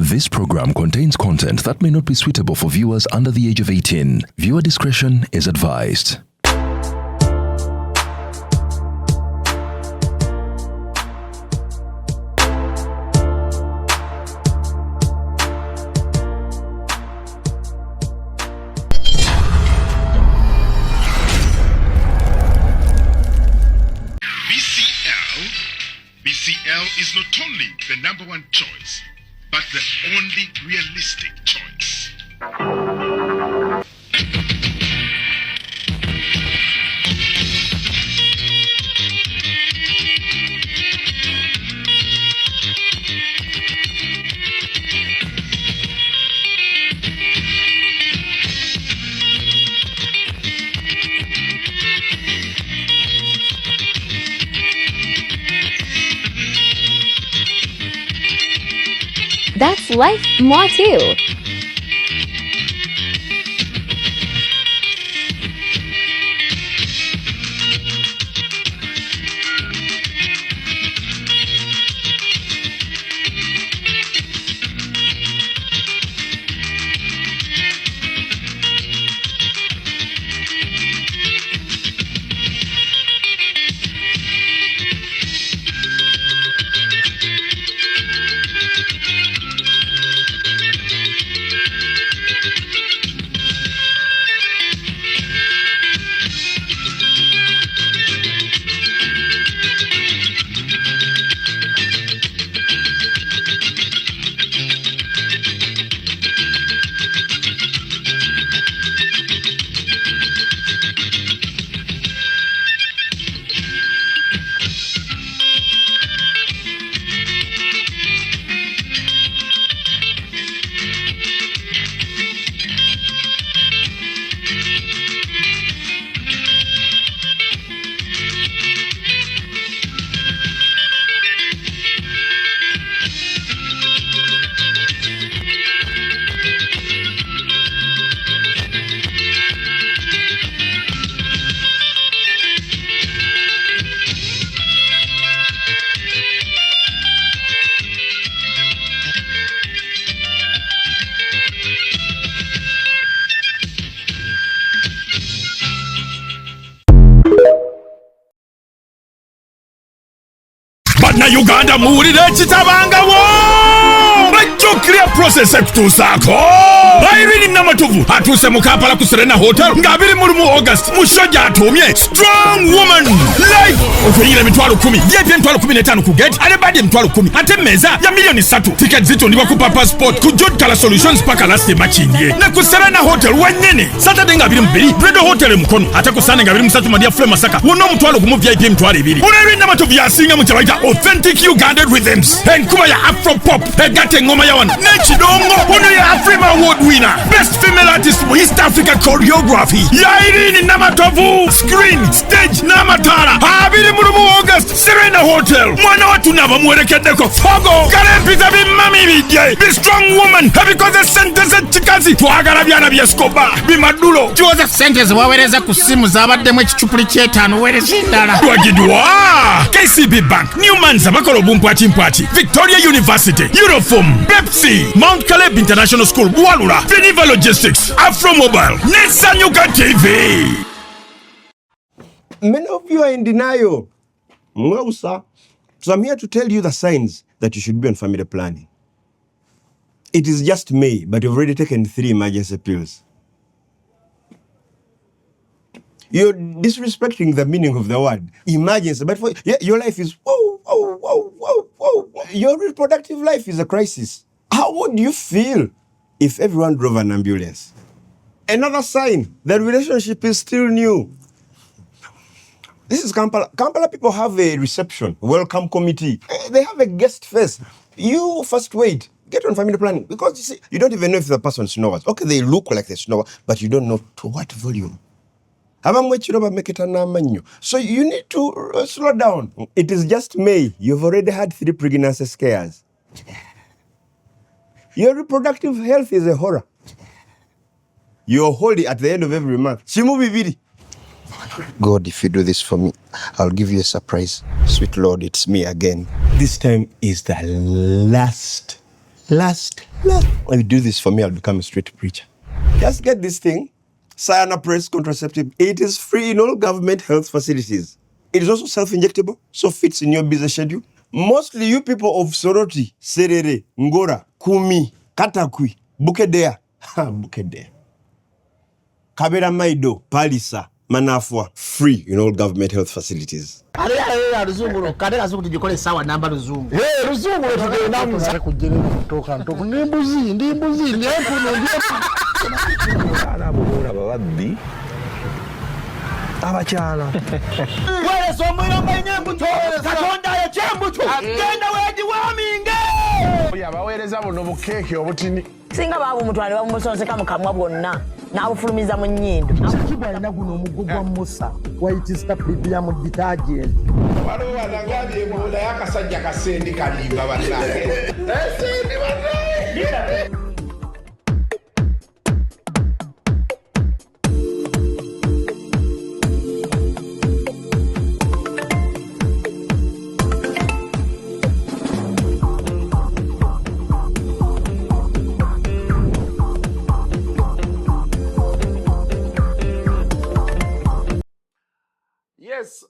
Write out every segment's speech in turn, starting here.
This program contains content that may not be suitable for viewers under the age of 18. Viewer discretion is advised. BCL is not only the #1 choice, but the only realistic choice. That's life, MWATTU. Na Uganda muwulire ekitabangawo bajjukira process ekutuusaako Irene Namatovu atuuse mu Kampala ku Serena Hotel nga 21 August musajja atuumye Strong Woman live okuyira emitwalo 10 VIP emitwalo 15 ku gate ate badi emitwalo 10 ate meza ya milioni 3 ticket zitundibwa ku Papa Sport ku George Color Solutions paka last makindye ne ku Serena Hotel wanyene Saturday nga 22 Bredo Hotel mukono ate ku Sunday nga 23 Madia Flame Masaka wonna omutwalo gumu VIP emitwalo 2 Irene Namatovu yasinga mu kyabaita authentic Uganda rhythms enkuba ya Afro pop egate ngoma ya wana n'ekidongo ono ya Afrima Award winner best female artist mu East Africa choreography ya Irene Namatovu screen stage n'amataala 21 August Serena Hotel mwana watu n'abamuwerekeddeko fogo kalempiza bimami bijje be strong woman ebikoze sente z'ekikazi twagala byana bya Scoba bimadulo kiwoza sente ziwawereza ku simu zabaddemu ekicupuli ky'etaano wereza endala twagidwa KCB Bank Newman's bakola obumpwati Victoria University Uniform Pepsi Mount Caleb International School Bualula Geneva Logistics Afro Mobile Nesanyuka TV. Many of you are in denial. So I'm here to tell you the signs that you should be on family planning. It is just May, but you've already taken 3 emergency pills. You're disrespecting the meaning of the word emergency, but for your life is your reproductive life is a crisis. How would you feel if everyone drove an ambulance? Another sign that relationship is still new. This is Kampala. Kampala people have a reception, welcome committee. They have a guest first. You first wait. Get on family planning because you see, you don't even know if the person snores. Okay, they look like they snore, but you don't know to what volume. So you need to slow down. It is just May. You've already had 3 pregnancy scares. Your reproductive health is a horror. You're holy at the end of every month. God, if you do this for me, I'll give you a surprise. Sweet Lord, it's me again. This time is the last Last. If you do this for me, I'll become a street preacher. Just get this thing, Cyanopress contraceptive. It is free in all government health facilities. It is also self-injectable, so fits in your busy schedule. Mostly you people of Soroti, Serere, Ngora, Kumi, Katakwi, Bukedea, Bukedea, Kabera Maido, Palisa, Manafwa, free in all government health facilities. Ruzungu kade Kasuku tujikole sawa namba Ruzungu. Ruzungu tugenda mu kujjera kutoka ntoko nimbuzi nyenkuno Ababura babaddi abakyala wale somwira manyembuto katonda ya chembuto genda weji waminge yabaweereza buno bukeeke obutini singa babu mutwale bamusonseka mukamwa bwonna n'abufulumiza mu nnyindo kibwa alina guno omuggo gwa musa wayitista biblia mu detergent waliwo wanangalie munda y'akasajja kasendi kalimba bannange esendi bannange. Yes,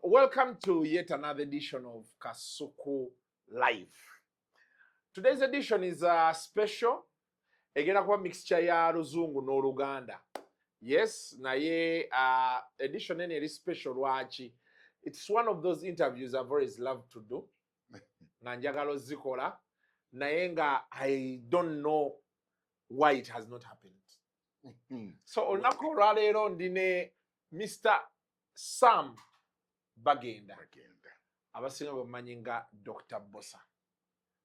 welcome to yet another edition of Kasuku Live. Today's edition is special. Egena kuba mixture ya Ruzungu no Luganda. Yes, naye edition ene eri special lwaki. It's one of those interviews I've always loved to do. Na njagala zikola. Naye nga I don't know why it has not happened. So olunaku olwaleero ndine Mr. Sam Bagenda. Abasinga bamanyi nga Dr. Bossa.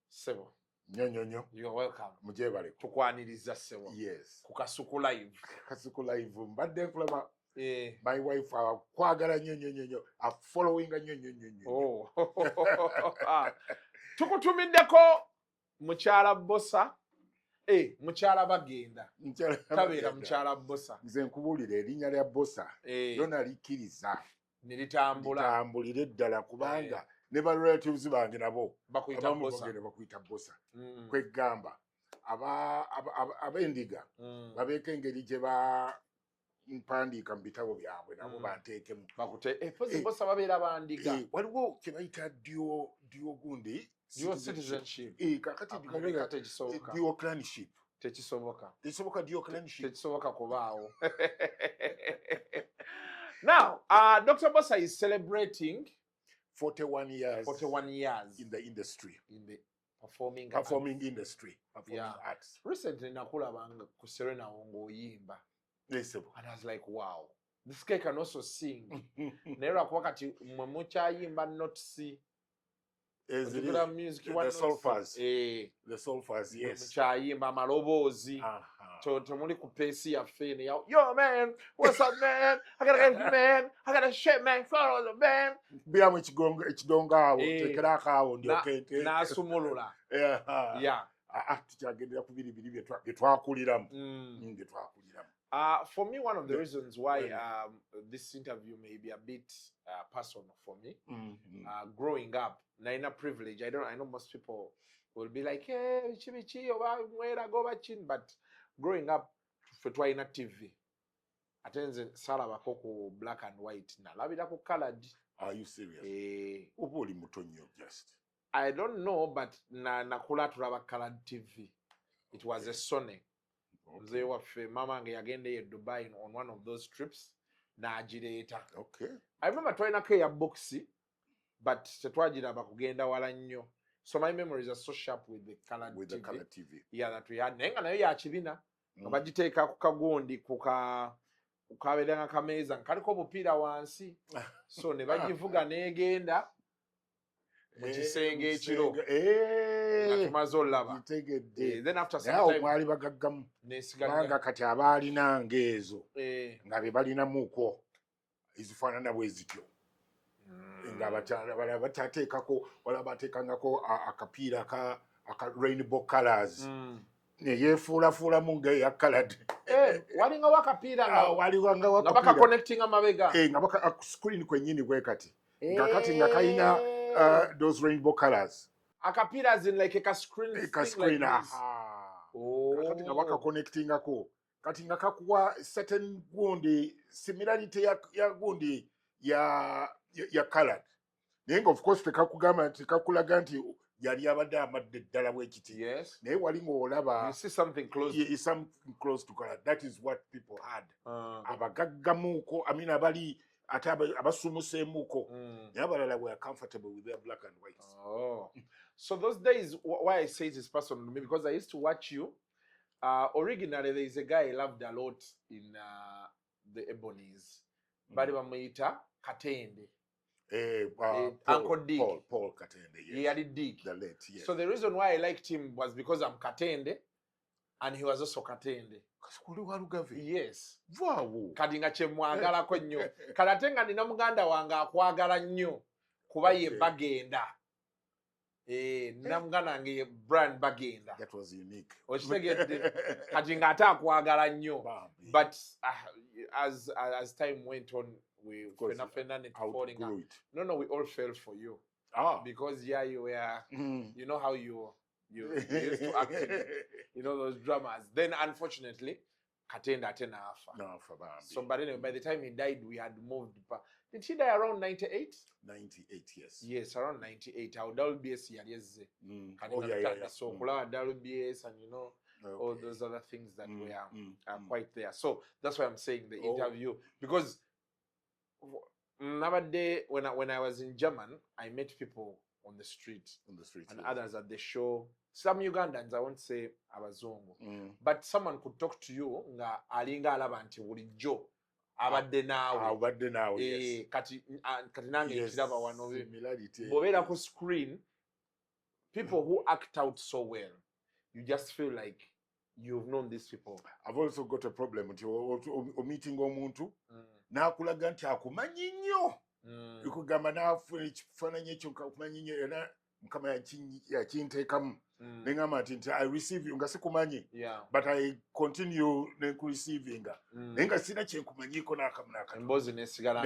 Sebo. Nyonyonyo. You are welcome. Mujebale. Tukwaniriza sebo. Yes. Ku Kasuku Live. Kasuku Live. Mbadde nkulaba. My wife kwagala nyonyonyo. A following nyonyonyo. Oh. Tukutumiddeko mukyala Bossa. Mukyala Bagenda. Tabeera mukyala Bossa. Nze nkubuulira erinnya lya Bossa. Yona likkiriza. Nilitambulire ddala kubanga ne ba relatives bange nabo bakuyita Bossa. Bakuyita Bossa. Kwegamba abendiga babeeka engeri gye ba mpandiika mu bitabo byabwe nabo banteekemu. Bossa babeera bandiga. Waliwo kye bayita dio gundi. Your citizenship. Dual clanship. Tekisoboka dual clanship. Tekisoboka kubaawo. Now, Dr. Bossa is celebrating 41 years. 41 years in the industry. In the performing industry. Performing arts. Recently, nakulabanga ku Serena ng'oyimba. Yes, and I was like, wow, this guy can also sing. Nera wakati mwe mukyayimba not see. Music, the sulfurs. The sulfurs, yes. Mukyayimba amaloboozi. Tomuli ku pesi ya fene. Yo man, what's up man? I gotta get you man. I gotta shit man. Follow the man. Biamu ekidonga awo. Tekera akawo ndiokente. Nasumulula. Yeah. Tukyagendera ku biri bye twakuliramu. For me, one of the reasons why this interview may be a bit personal for me, growing up, naina privilege. I know most people will be like, hey, chibichi, but growing up, fetwaina TV. Atenze sala bakoko black and white. Na labida ko colored. Are you serious? Uboli mutonyo just. I don't know, but nakula tulaba colored TV. It was a Sony. Mzee waffe mama nge yagende Dubai on one of those trips na agireeta. Okay. I remember twainako ya boxi but tetwagiraba kugenda wala nnyo. So my memories are so sharp with the color TV. Yeah, that we had. Nenga nayo ya kibina. Bagiteeka ku kagondi kukabeera nga kameeza kaliko obupiira wansi. So ne bagivuga negenda mu kisenge ekiro. Tumaze olaba. Then after some time mwali bagaggamu kubanga kati abaalina ngeezo nga be balinamuko ezifaanana bwe zityo nga batateekako wala bateekangako akapiira aka rainbow colors neyefuulafuulamu ng'eya colored. Walinga wakapiira waliwo nga baka connecting amabega nga baka screen kwennyini bwe kati nga kati nga kalina those rainbow colors. Akapiira as in like a screen A thing screen, like this. kati nga wakakonektingako kati nga kakuwa certain gundi similarity ya gundi ya colored naye nga of course tekakugamba nti kakulaga nti yali abadde amadde ddala bwekiti naye wali ng'olaba something close to color. That is what people had abagaggamuuko abali ate abasumuseemuuko naye abalala were comfortable with their black and white. So those days, why I say this personal to me, because I used to watch you. Originally, there is a guy I loved a lot in the Ebonies. Bali bamuita Katende. Uncle Dick. Paul Katende, yes. He had Dick. The late, yes. So the reason why I liked him was because I'm Katende, and he was also Katende. Yes. Wow. Kati nga kyemwagalako nnyo. Kalate nga nina muganda wange akwagala nnyo kuba ye bagenda. Namuganda nge brand bagenda. That was unique. Okitegedde kati nga ate akwagala nnyo. But as time went on, we falling out. No, we all fell for you. Because you were, you know how you used to act in, those dramas. Then unfortunately, Katenda Nafa. So but anyway, by the time he died, we had moved back. Did he die around 98? 98, yes. Yes, around 98. Our WBS yes. So WBS and all those other things that were quite there. So that's why I'm saying the interview, because another day when I was in German, I met people on the street and others at the show. Some Ugandans, I won't say abazungu, but someone could talk to you nga alinga alaba nti bulijjo abadde naawe yes. Kati nange nkiraba wano bw'obeera ku screen, people who act out so well, you just feel like you've known these people. I've also got a problem nti meeting omuntu n'akulaga nti akumanyi nnyo ekugamba n'afuna ekifaananyi ekyo akumanyi nnyo era mukama yakinteekamu nengamba nti I receive you nga sikumanyi but I continue nekureceiving naye nga sina kyenkumanyiiko emboozi neesigala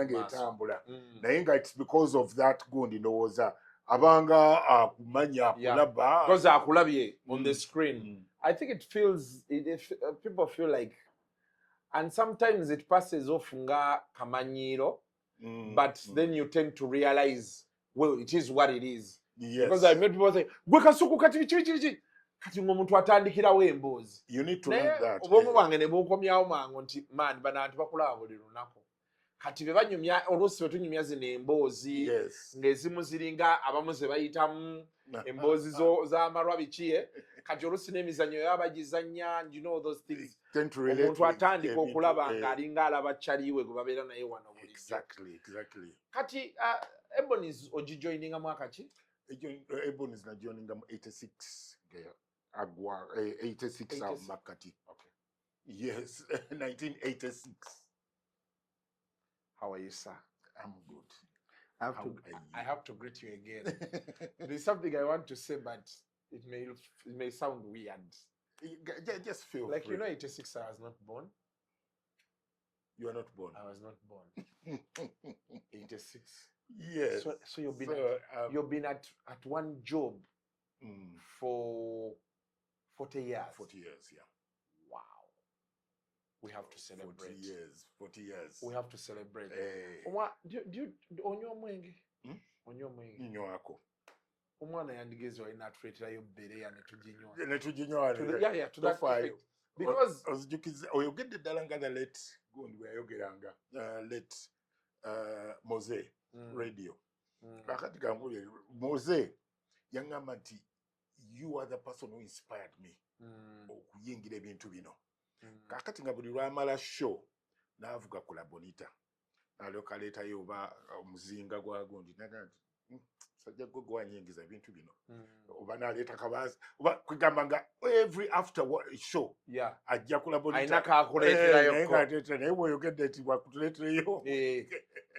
ng'etambula naye nga it's because of that gundi ndowooza abanga akumanya akulaba because akulabye on the screen. I think it feels people feel like, and sometimes it passes off nga kamanyiro, but then you tend to realize, well, it is what it is. Yes. Because I met people say, "Gwe Kasuku kati bichi kati ngomuntu atandikirawo emboozi." You need to learn that. Obwomu bwange ne bukomyawo mangu nti man bana antu bakulaba buli lunaku. Kati be banyumya oluusi bwe tunyumya zino emboozi ng'ezimu ziringa abamu ze bayitamu emboozi z'amarwa bikiye kati oluusi n'emizannyo y'abagizannya, you know those things. Omuntu atandika okulaba ng'alinga alaba kyaliwe gwe babeera naye wano bulijjo. Exactly. Kati Ebonies ogijoininga mwaka ki? Ebonies na joininga mu 86 agwa 86 makati. Okay. Yes, 1986. How are you, sir? I'm good. I have to greet you again. There's something I want to say, but it may sound weird. Just feel like free. 86 I was not born. You are not born. I was not born. 86. Yes. So you've been at one job for 40 years. 40 years, yeah. Wow. We have to celebrate. 40 years. We have to celebrate. Do you onywa mwenge? Onywa mwenge. Nywako. Omwana yandigeze wa inatretirayo bereya netuginywa. Netuginywa. Yeah, to that effect. Because oyogedde ddala nga the late gundi bweyayogeranga late Mose radio. Kakati kangulire Mose yangamba nti you are the person who inspired me okuyingira ebintu bino. Kakati nga buli lwamala show n'avuga ku La Bonita alyoka leetayo oba omuzinga gwa gundi naga nti sajja gwe gwanyingiza ebintu bino oba n'aleeta kabaazi oba kwegamba nga every after show ajja ku La Bonita ayina kaakuleeterayo naye bw'oyogedde nti bwakutuleetereyo.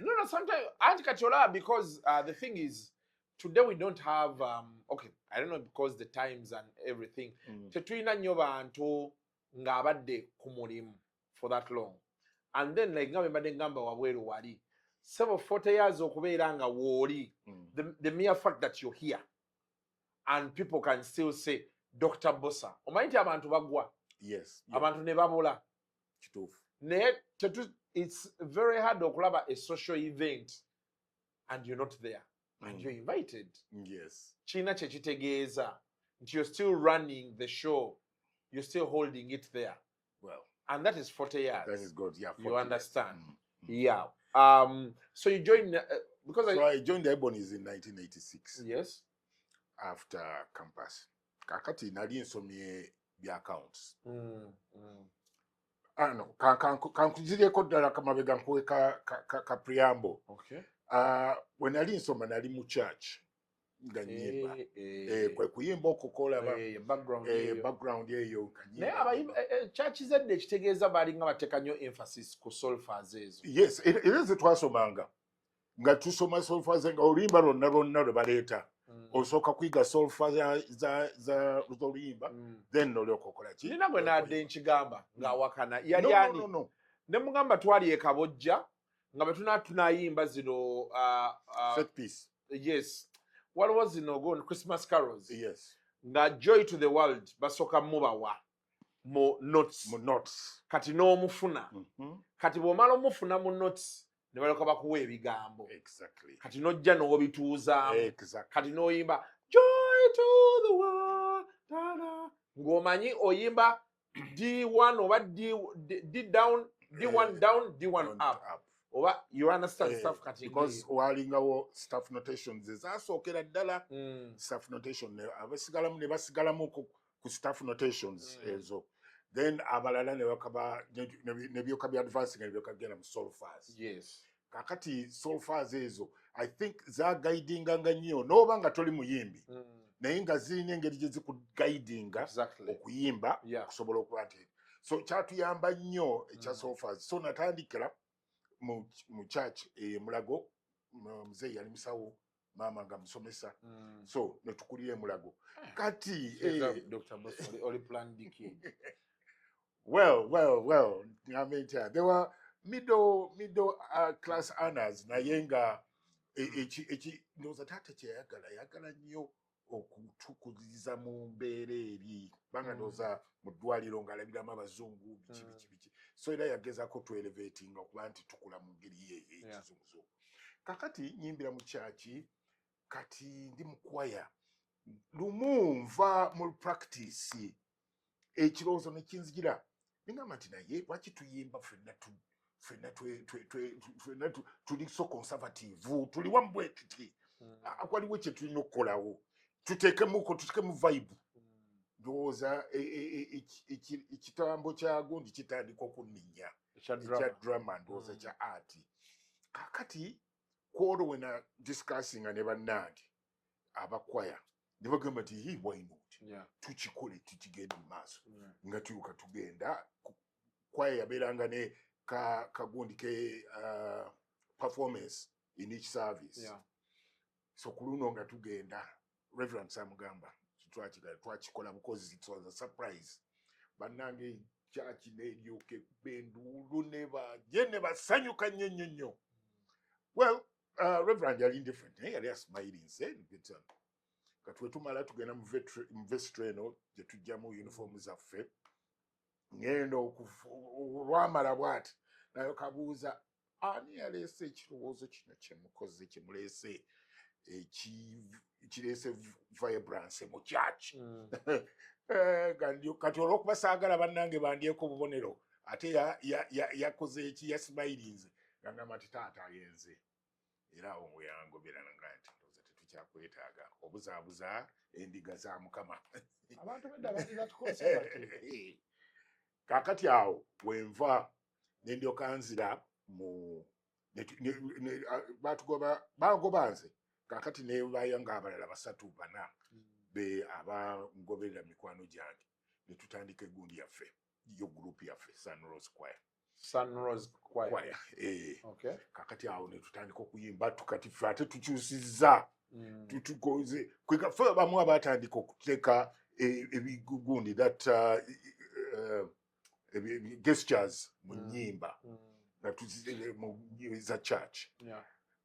No, sometimes anti kati olaba because the thing is today we don't have okay, I don't know, because the times and everything tetulina nnyo bantu ng'abadde ku mulimu for that long, and then like nga mbadde ngamba wabweru wali 40 years okubeera nga wooli, the mere fact that you're here and people can still say Dr. Bossa. Omanyi nti abantu bagwa. Yes. Abantu ne babula. Kituufu. Naye it's very hard okulaba a social event and you're not there. And you're invited. Yes. China chekitegeeza nti you're still running the show. You're still holding it there. Well. And that is 40 years. That is good. Yeah. You understand? Years. Yeah. So you joined I joined the Ebonies in 1986. Yes. After campus. Kakati nali nsomye bya accounts. No, kankuzireko ddala kamabega nkuwe ka preamble. Okay. When nali nsoma nali mu church nga nyimba. Kwe kuyimba okukola background eyo kanyimba. Naye church zedde ekitegeeza balinga bateeka nnyo emphasis ku solfas ezo. Yes, era ze twasomanga. Nga tusoma solfas nga oluyimba lwonna lwe baleeta. Osooka kwiga solfa za oluyimba then nolyoka okola ki. Nina gwe nadde nkigamba ng'awakana yali ani. No. Ne mugamba twali e Kabojja nga bwe tunayimba zino set piece. Yes. What was zino go Christmas carols? Yes. Nga Joy to the World basooka mubawa mu notes. Kati n'omufuna. Kati bw'omala omufuna mu notes ne balyoka bakuwa ebigambo. Exactly. Kati n'ojja n'obituuzaamu. Exactly. Kati n'oyimba Joy to the world. Ng'omanyi oyimba D1 oba D down, D1 down, D1 up. Oba you understand stuff kati. Because walingawo staff notations ezasookera ddala. Staff notation abasigalamu ne basigalamu ku staff notations ezo. Then abalala ne bakaba ne byoka bya advancing ne byoka genda mu solfas. Yes. Kakati solfas ezo I think za guidinga nga nnyo noba nga toli muyimbi. Naye nga zirina engeri gye zikuguidinga okuyimba okusobola okuba nti. So kyatuyamba nnyo ekya solfas. So natandikira mu church Mulago muzeeyi yali musawo mama nga musomesa. So netukulira Mulago. Kati Dr. Boss oli plan diki. Well. I mean, there were middle class earners naye nga ndoza tate kyeyagala nnyo okutukuliza mu mbeera eri banga ndoza mu ddwaliro ng'alabiramu abazungu biki. So era yagezaako tu elevating okuba nti tukula mu ngeri ekizungu. Kakati nyimbira mu kyaki kati ndi mu kwaya lumu nva mu practice ekirowoozo ne kinzijira ningamba nti naye lwaki tuyimba ffenna tuli so conservative tuli wambwe tuti waliwo kye tulina okukolawo tuteekemu vibe ndowooza ekitambo kya gundi kitandika okunninya ekya drama ndowooza kya art. Kakati kwolwo wena discussing ne bannange abakwaya ne bagamba nti why not tukikole tukigenda mu maaso nga tuyuka tugenda kwaya yabeeranga ne kagundi ke performance in each service. So kuluno nga tugenda Reverend Samugamba twakikola because it was a surprise. Bannange church n'eryoke bendulu ne basanyuka nnyo. Well, Reverend yali different. Yali smiling said katwe tumala tugenda mu vestry eno gye tujjamu uniform zaffe. Ngendo olwamala bwati nayo kabuuza ani yaleese ekirowoozo kino kyemukoze kyemuleese kireese vibrance mu church. Kati olw'okuba saagala bannange bandyeko obubonero ate yakoze eki yasmailinze ngamba nti taata ayenze era awo weyangobera nga nti ndoza tetukyakwetaaga obuzaabuza endiga za Mukama. Abantu bedda balina tukosa bati. Kakati awo wenva nendyoka nzira mu bagoba nze kakati ne bayanga abalala basatu bana be abangoberera mikwano gyange ne tutandika egundi yaffe yo group yaffe Sunrose Choir. Okay. Kakati awo ne tutandika okuyimba tukati ffe ate tukyusizza tutukoze kweka ffe bamu abatandika okuteeka ebigundi that gestures mu nnyimba nga tuzizire mu za church.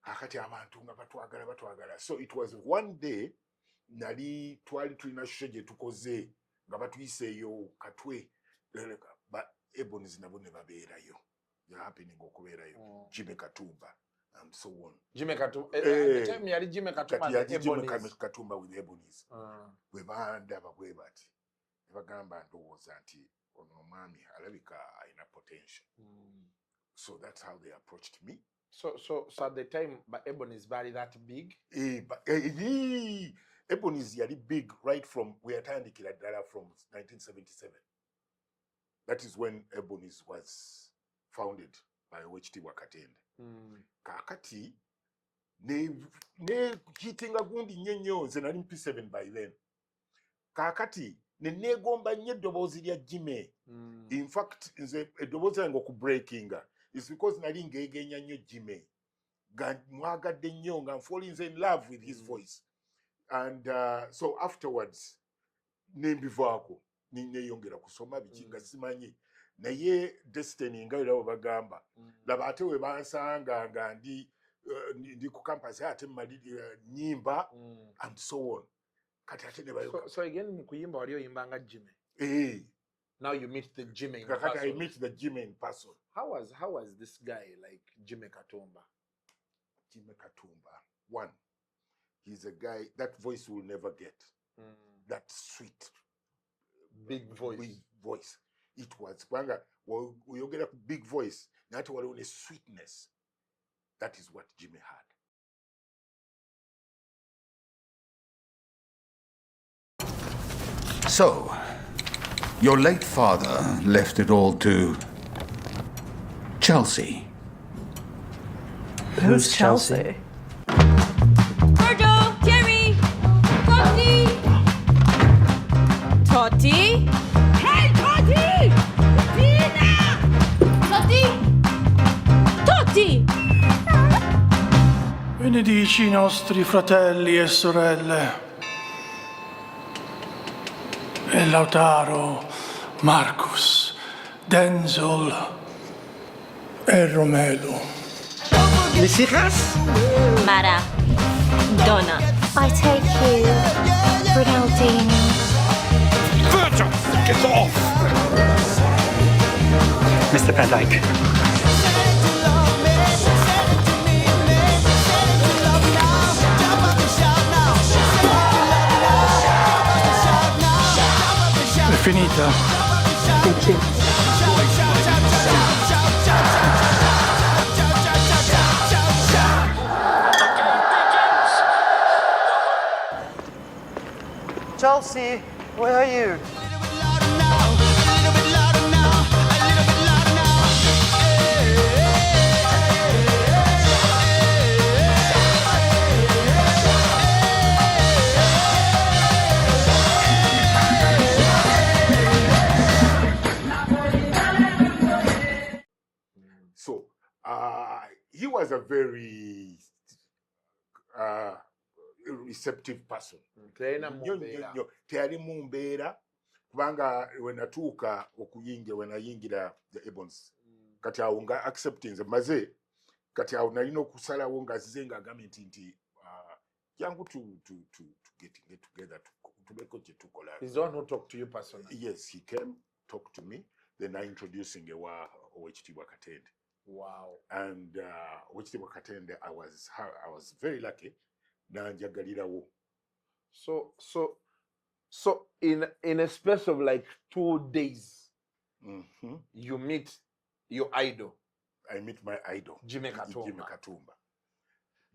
Kakati abantu nga batwagala. So it was one day nali twali tulina show gye tukoze nga batuyiseeyo katwe ba Ebonies nabo ne babeerayo happening okubeerayo Jimmy Katumba and so on. Jimmy Katumba at the time yali Jimmy Katumba and Ebonies. Katumba with Ebonies bwe bandaba bwe bati ne bagamba ndowooza nti ono omwami alabika alina potential. So that's how they approached me. So at the time, but Ebonies body that big? Ebonies yali big right from we atandikira ddala from 1977. That is when Ebonies was founded by Owekitiibwa Wakatende. Kakati ne hitinga gundi nnyo nze nali P7 by then. Kakati ne negomba nnyo eddoboozi lya Jimmy. In fact nze eddoboozi yange okubreakinga is because nali ngeegenya nnyo Jimmy. Mwagadde nnyo nga falling in love with his voice. And so afterwards nembivaako neyongera kusoma bikinga simanyi naye destiny nga era bagamba laba ate we bansanga nga ndi ku campus ate mali nyimba and so on kati ate ne bayoka. So again kuyimba wali oyimba nga Jimmy. Now you meet the Jimmy in person. I meet the Jimmy in person. How was this guy like Jimmy Katumba? Jimmy Katumba, one, he's a guy that voice will never get. That sweet big voice. It was kwanga you get a big voice, not only sweetness. That is what Jimmy had. So, your late father left it all to Chelsea. Who's Chelsea? Virgil, Jerry, Totti. Totti? Hey, Totti! Tina! Totti? Totti! Benedici i nostri fratelli e sorelle. E Lautaro, Marcus, Denzel e Romelu. Mesiras? Maradona. I take you, Ronaldinho. Virgil, get off! Mr. Van Dijk. È finita. Thank you. Chelsea, where are you? So he was a very receptive person. Teyali mu mbeera kubanga wenatuuka wenayingira the Ebonies kati awo nga accepting nze maze kati awo nalina okusalawo nga zize nga agambye nti jangu to get together tubeko kye tukola. He's the one who talked to you personally? Yes, he came, talked to me, then I introducing Owekitiibwa Wakatende. Wow. And Owekitiibwa Wakatende, I was very lucky. Nanjagalirawo. So in a space of like 2 days, you meet your idol. I meet my idol, Jimmy Katumba.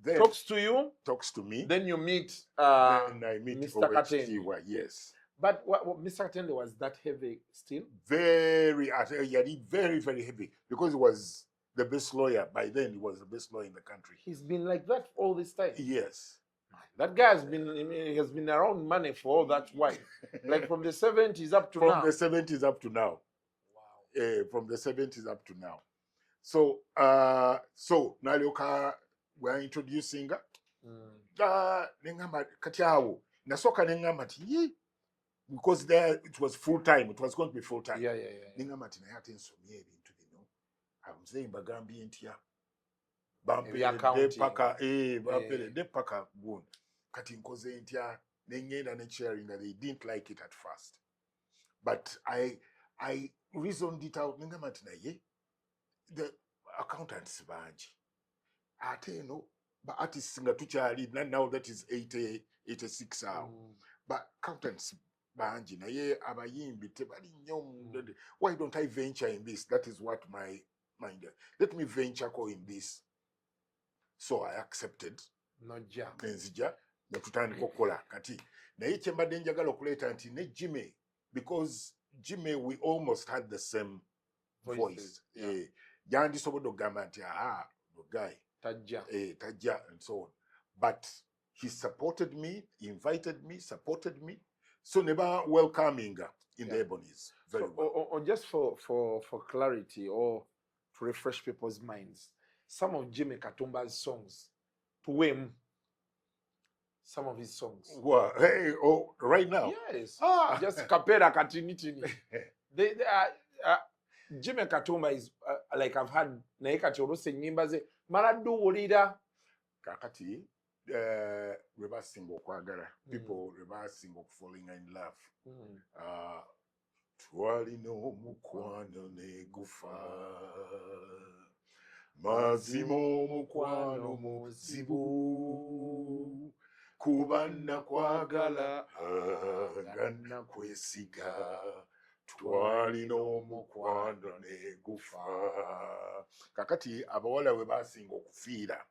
Then talks to you. Talks to me. Then you meet. Then I meet Mr. Katende. Yes. But what Mr. Katende was that heavy still? Very, very, very heavy because he was the best lawyer. By then, he was the best lawyer in the country. He's been like that all this time. Yes. That guy has been around money for all that while. Like from the 70s up to now. From the 70s up to now. Wow. From the 70s up to now. So, Nalioka, we're introducing Nengamba Katiawo. Nasoka Nengamba because there it was full time. It was going to be full time. Yeah. Nengamba Tinayatin Somier into the no. I'm saying Bagambi Intia. De paka gun. Kati nkoze ntya nengenda ne sharing, they didn't like it at first. But I reasoned it out. The accountants banji. Ate no, but artists nga tuchali now that is 86 hours. But accountants banji na ye abayimbi tebali nnyo. Why don't I venture in this? That is what my mind. Let me venture in this. So I accepted. Nojja. Nenzija netutandika okukola kati. Naye kye mbadde njagala okuleeta nti ne Jimmy, because Jimmy we almost had the same voice. Yandisobodde okugamba nti the guy. Tajja and so on. But he supported me, invited me, supported me. So never welcoming in the Ebonies. Very well. Or just for clarity or to refresh people's minds, some of Jimmy Katumba's songs, poem, some of his songs. Well, hey, right now? Yes. Just kapera katinitini. They are Jimmy Katumba is like I've had naika chorose nyimba ze maradu ulida kakati reversing okwagala people reversing of falling in love. Twalina omukwano ne gufa mazima omukwano muzibu kubana kwagala ganna kwesiga twalina omukwano ne gufa. Kakati abawala we basinga okufiira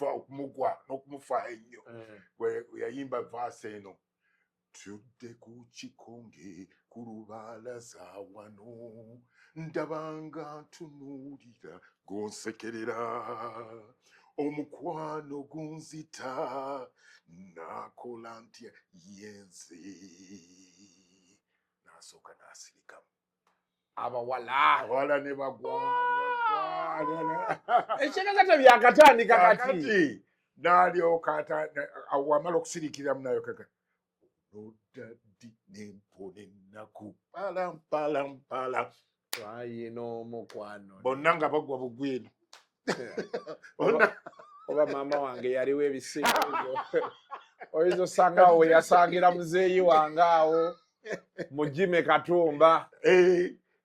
okumugwa n'okumufa ennyo we yayimba vaase eno tudde ku kikonge ku lubalaza wano ndabanga ntunuulira gonsekerera omukwano gunzita nakola ntya yenze nasooka nasirikamu abawala ne bagwa ekyenagata byakatandika kati n'alyoka awamala okusirikiramu nayo kaka nodaddi nempona ennaku palampalampala twalina omukwano bonna nga bagwa bugweno oba maama wange yaliwo ebisinga oyinza osanga awo yasangira muzeeyi wange awo mu Jimmy Katumba.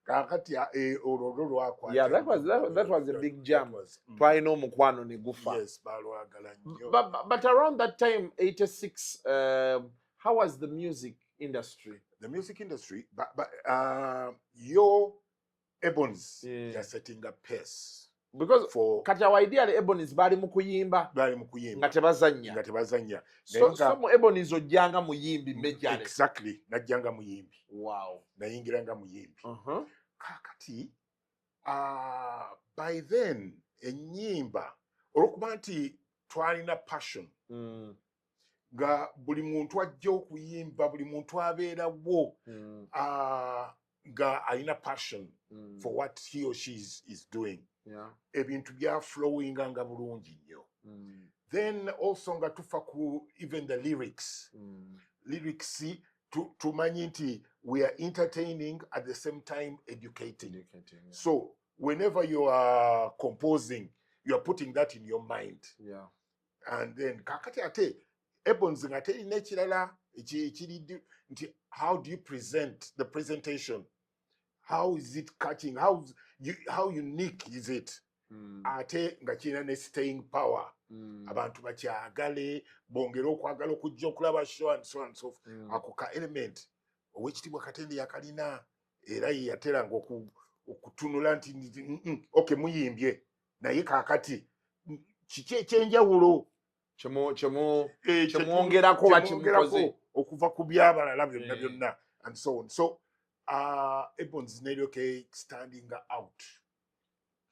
Kakati olwo lwakwata. Yeah, that was a big jam. Twalina omukwano ne gufa. Yes, balwagala nnyo. But around that time, 86, how was the music industry? The music industry, but your Ebonies are setting a pace. Because kati awo idea the Ebonies bali mu kuyimba nga tebazannya. So mu Ebonies ojjanga muyimbi mejjane. Exactly, najjanga muyimbi. Wow. Nayingiranga muyimbi. Kakati by then ennyimba olwokuba nti twalina passion nga buli muntu ajja okuyimba, buli muntu abeerawo nga alina passion for what he or she is doing. Ebintu bya flowing nga bulungi nnyo. Then also nga tufa ku even the lyrics. Lyrics tumanyi nti we are entertaining at the same time educating. So whenever you are composing, you are putting that in your mind. And then kakati ate Ebonies nga terina ekirala ekiri nti how do you present the presentation? How is it catching? How unique is it? Ate nga kirina ne staying power. Abantu bakyagale bongera okwagala okujja okulaba show and so and so forth. Ako ka element owekitibwa Katende yakalina era ye yateranga okutunula nti okay muyimbye naye kakati kiki ekyenjawulo kyemwongerako bakimukoze okuva ku byabalala byonna and so on. So Ebonies neryoke standing out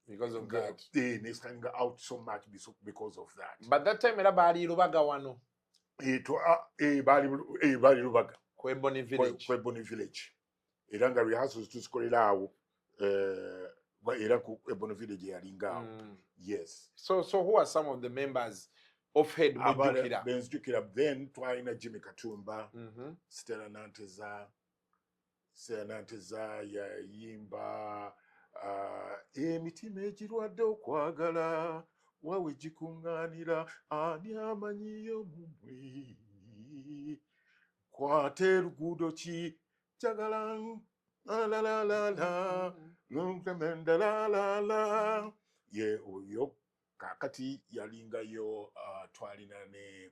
because of that. They standing out so much because of that. But that time era bali Lubaga wano. Bali Lubaga. Kweboni village. Kweboni village. Era nga rehearsals tuzikolera awo era ku Eboni village yalinga awo. Yes. So who are some of the members of Head Mujukira? Benzjukira then twalina Jimmy Katumba, Stella Nanteza yayimba emitima egirwadde okwagala wawe jikunganira ani amanyiyo mumwe kwate lugudo ki jagala la la la la la la la la ye oyo kakati yalingayo twalina ne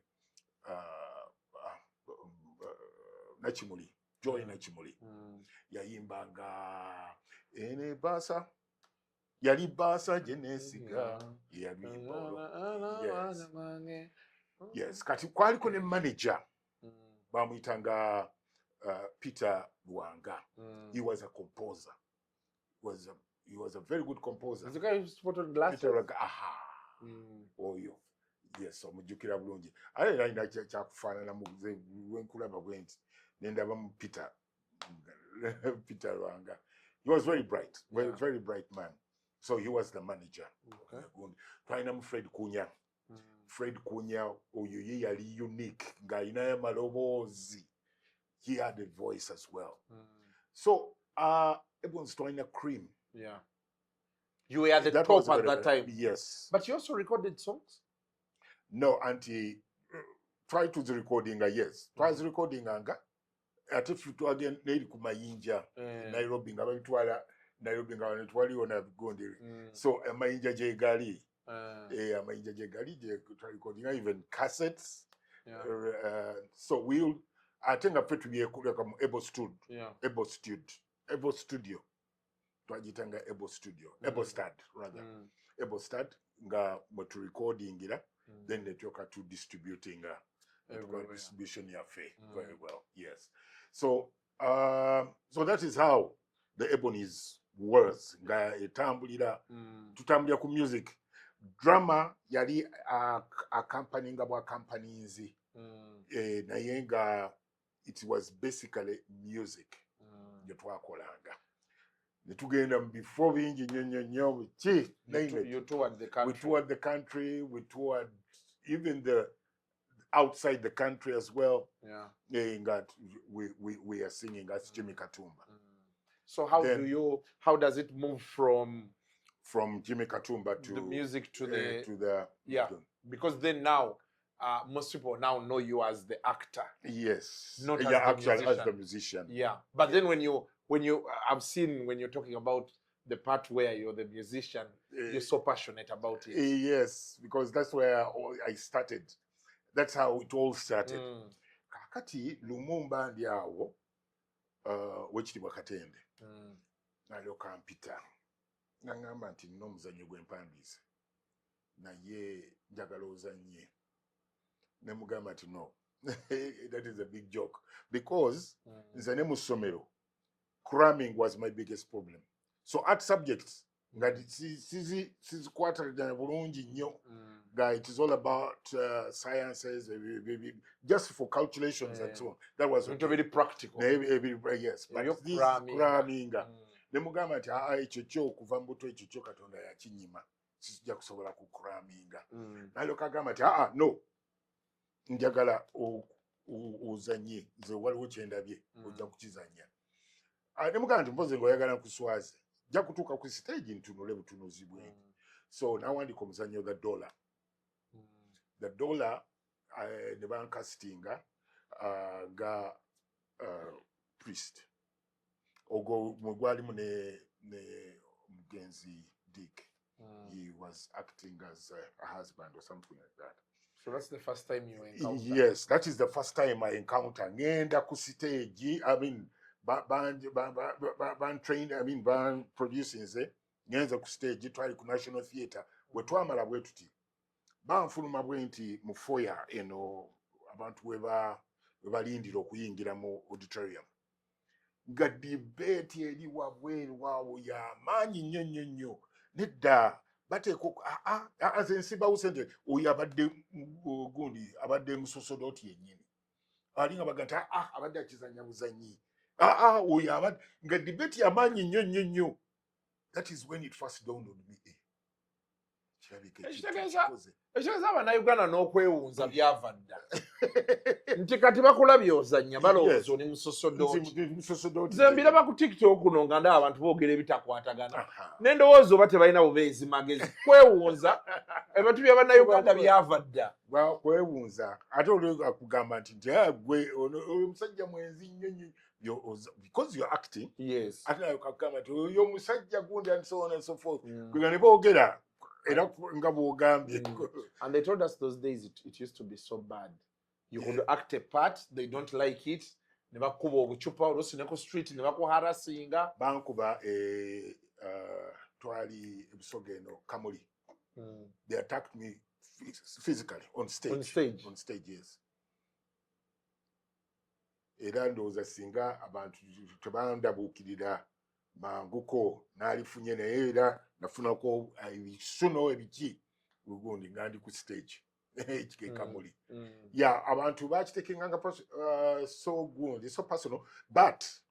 Nachimuli Joy Nachimuli yayimbanga ene basa yali basa jenesiga yali yes kati kwaliko ne manager bamuyitanga Peter Luanga. He was a composer. He was a very good composer. The guy who spotted glasses. Peter Luanga, aha. Oyo. Yes, omujukira bulungi. Ale laina cha kufanana mu wenkulaba bwenti. Nenda bamu Peter Peter Luanga. He was very bright. Very bright man. So he was the manager. Okay. Twaina Fred Kunya. Fred Kunya oyo ye yali unique. Nga ina malobozi. He had a voice as well. So, everyone's trying a cream. Yeah. You were at the top at that time. Yes. But you also recorded songs? No, Auntie, try to the recording, yes. Try the recording, anga. At if you again, Nadi Kumayinja, Nairobi, Nairobi, on Gondi. So, a Mayinja J. Gali, a Mayinja J. Gali, try recording, even cassettes. So, we'll. I think I to be a Ebo Studio. Ebo Studio. Twajitanga Ebo Studio. Ebo Stad, rather. Ebo Stad, nga motu recording gira, then they talk to distributing distribution yafe very well. Yes. So so that is how the Ebonies was. Nga etambulira tutambulira ku music. Drama yali accompanying abo companies. Nayenga it was basically music. Yetwakolanga. Netugenda before bingi nyo you toured the country. We toured the country, we toured even the outside the country as well. Yeah. We are singing as Jimmy Katumba. So how does it move from Jimmy Katumba to the music to the because then now most people now know you as the actor. Yes. Not as the musician. Yeah. But then when you I've seen when you're talking about the part where you're the musician, you're so passionate about it. Yes, because that's where I started. That's how it all started. Kakati Lumumba ndiawo wechitibwa Katende. Nalyo kampita. Ngamba nti nno muzanyo gw'empandiise. Naye njagala ozanye. Nemugamba nti no. That is a big joke. Because nze ne mu ssomero cramming was my biggest problem. So art subjects nga sizikwatagana bulungi nnyo. It is all about sciences, just for calculations and so on. That was very practical. Yes, but this cramming. Nemugamba nti ekyo kyo okuva mbuto ekyo kyo Katonda yakinyima. Sijja kusobola ku cramming. Nalyo kagamba nti no. Njagala ozanye nze waliwo kyendabye ojja kukizanya. Nemugamba nti mpoze ng'oyagala kuswaze jja kutuuka ku stage ntunule butunuzi bwenge. So nawandika omuzannyo the dollar ne bankasitinga ga priest ogwo mwalimu ne Mugenzi Dick. He was acting as a husband or something like that. So that's the first time you encountered? Yes, that is the first time I encountered. Ngenda ku stage, I mean, band trained, I mean, band producing, ngenza ku stage, twali ku National Theatre, we twamala bwe tuti. Banfuluma bwe nti mu foyer eno abantu webalindira okuyingira mu auditorium. Nga debate eri wabweru waawo y'amaanyi nnyo. Nedda bateeko aze nsiba usente oyo abadde gundi abadde musosodoti yennyini. Alinga baga nti abadde akizanya buzanyi. Oyo abadde nga debate y'amaanyi nnyo. That is when it first dawned on me. ekitegeeza abannayuganda n'okwewunza byava dda nti kati bakulabye ozannya balowooza oli musosodooti nze mbiraba ku tiktok kuno nga ndaba abantu boogera ebitakwatagana n'endowooza oba tebalina bubeezi magezi kwewunza ebintu by'abannayuganda byava dda kwewunza ate olwakugamba nti gwe oyo musajja mwenzi nnyo because you're acting ate nayo kakugamba nti oyo musajja gundi and so on and so forth kwega ne boogera era nga bwogambye. And they told us those days it used to be so bad. You could act a part, they don't like it. Ne bakuba obucupa olusi ne ku street ne bakuharasinga. Bankuba twali ebisoga eno Kamuli. They attacked me physically on stage. On stage, yes. Era ndowooza singa abantu tebandabuukirira manguko nalifunye naye era nafunako ebisuno ebiki ugundi nga ndi ku stage ekike Kamuli. Yeah, abantu bakiteekenganga so good, so personal. But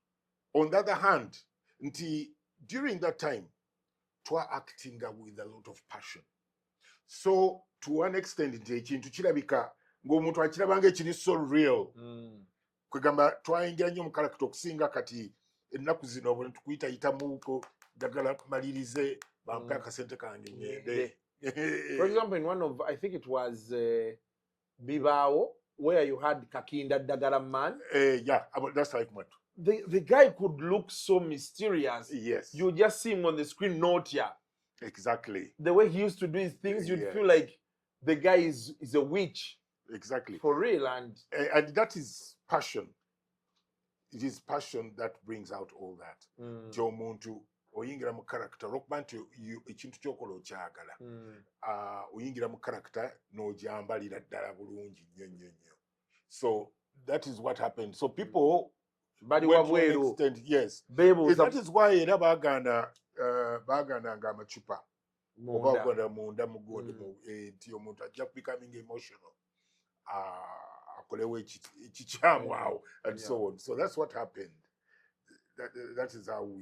on the other hand, during that time, twa acting with a lot of passion. So to one extent, ekintu kirabika ng'omuntu akirabanga ekiri so real. Kwegamba twayingira nnyo mu character okusinga kati ennaku zino obwo tukuyitayitamuko njagala malirize bampe akasente kange ngende. For example, in one of, I think it was BIBAAWO, where you had Kakinda Dagara Man. Yeah, that's like what. The guy could look so mysterious. Yes. You just see him on the screen, not ya. Exactly. The way he used to do his things, you'd feel like the guy is a witch. Exactly. For real. And that is passion. It is passion that brings out all that. Joe Muntu. Oyingira mu character rockman to ekintu kyokola okyagala oyingira mu character n'ojambalira ddala bulungi nnyo. So that is what happened. So people bali wabweru, yes, that is why era bagana nga amacupa oba bagana munda mugondi nti omuntu ajja becoming emotional akolewo ekikyamu awo and so on. So that's what happened. That is how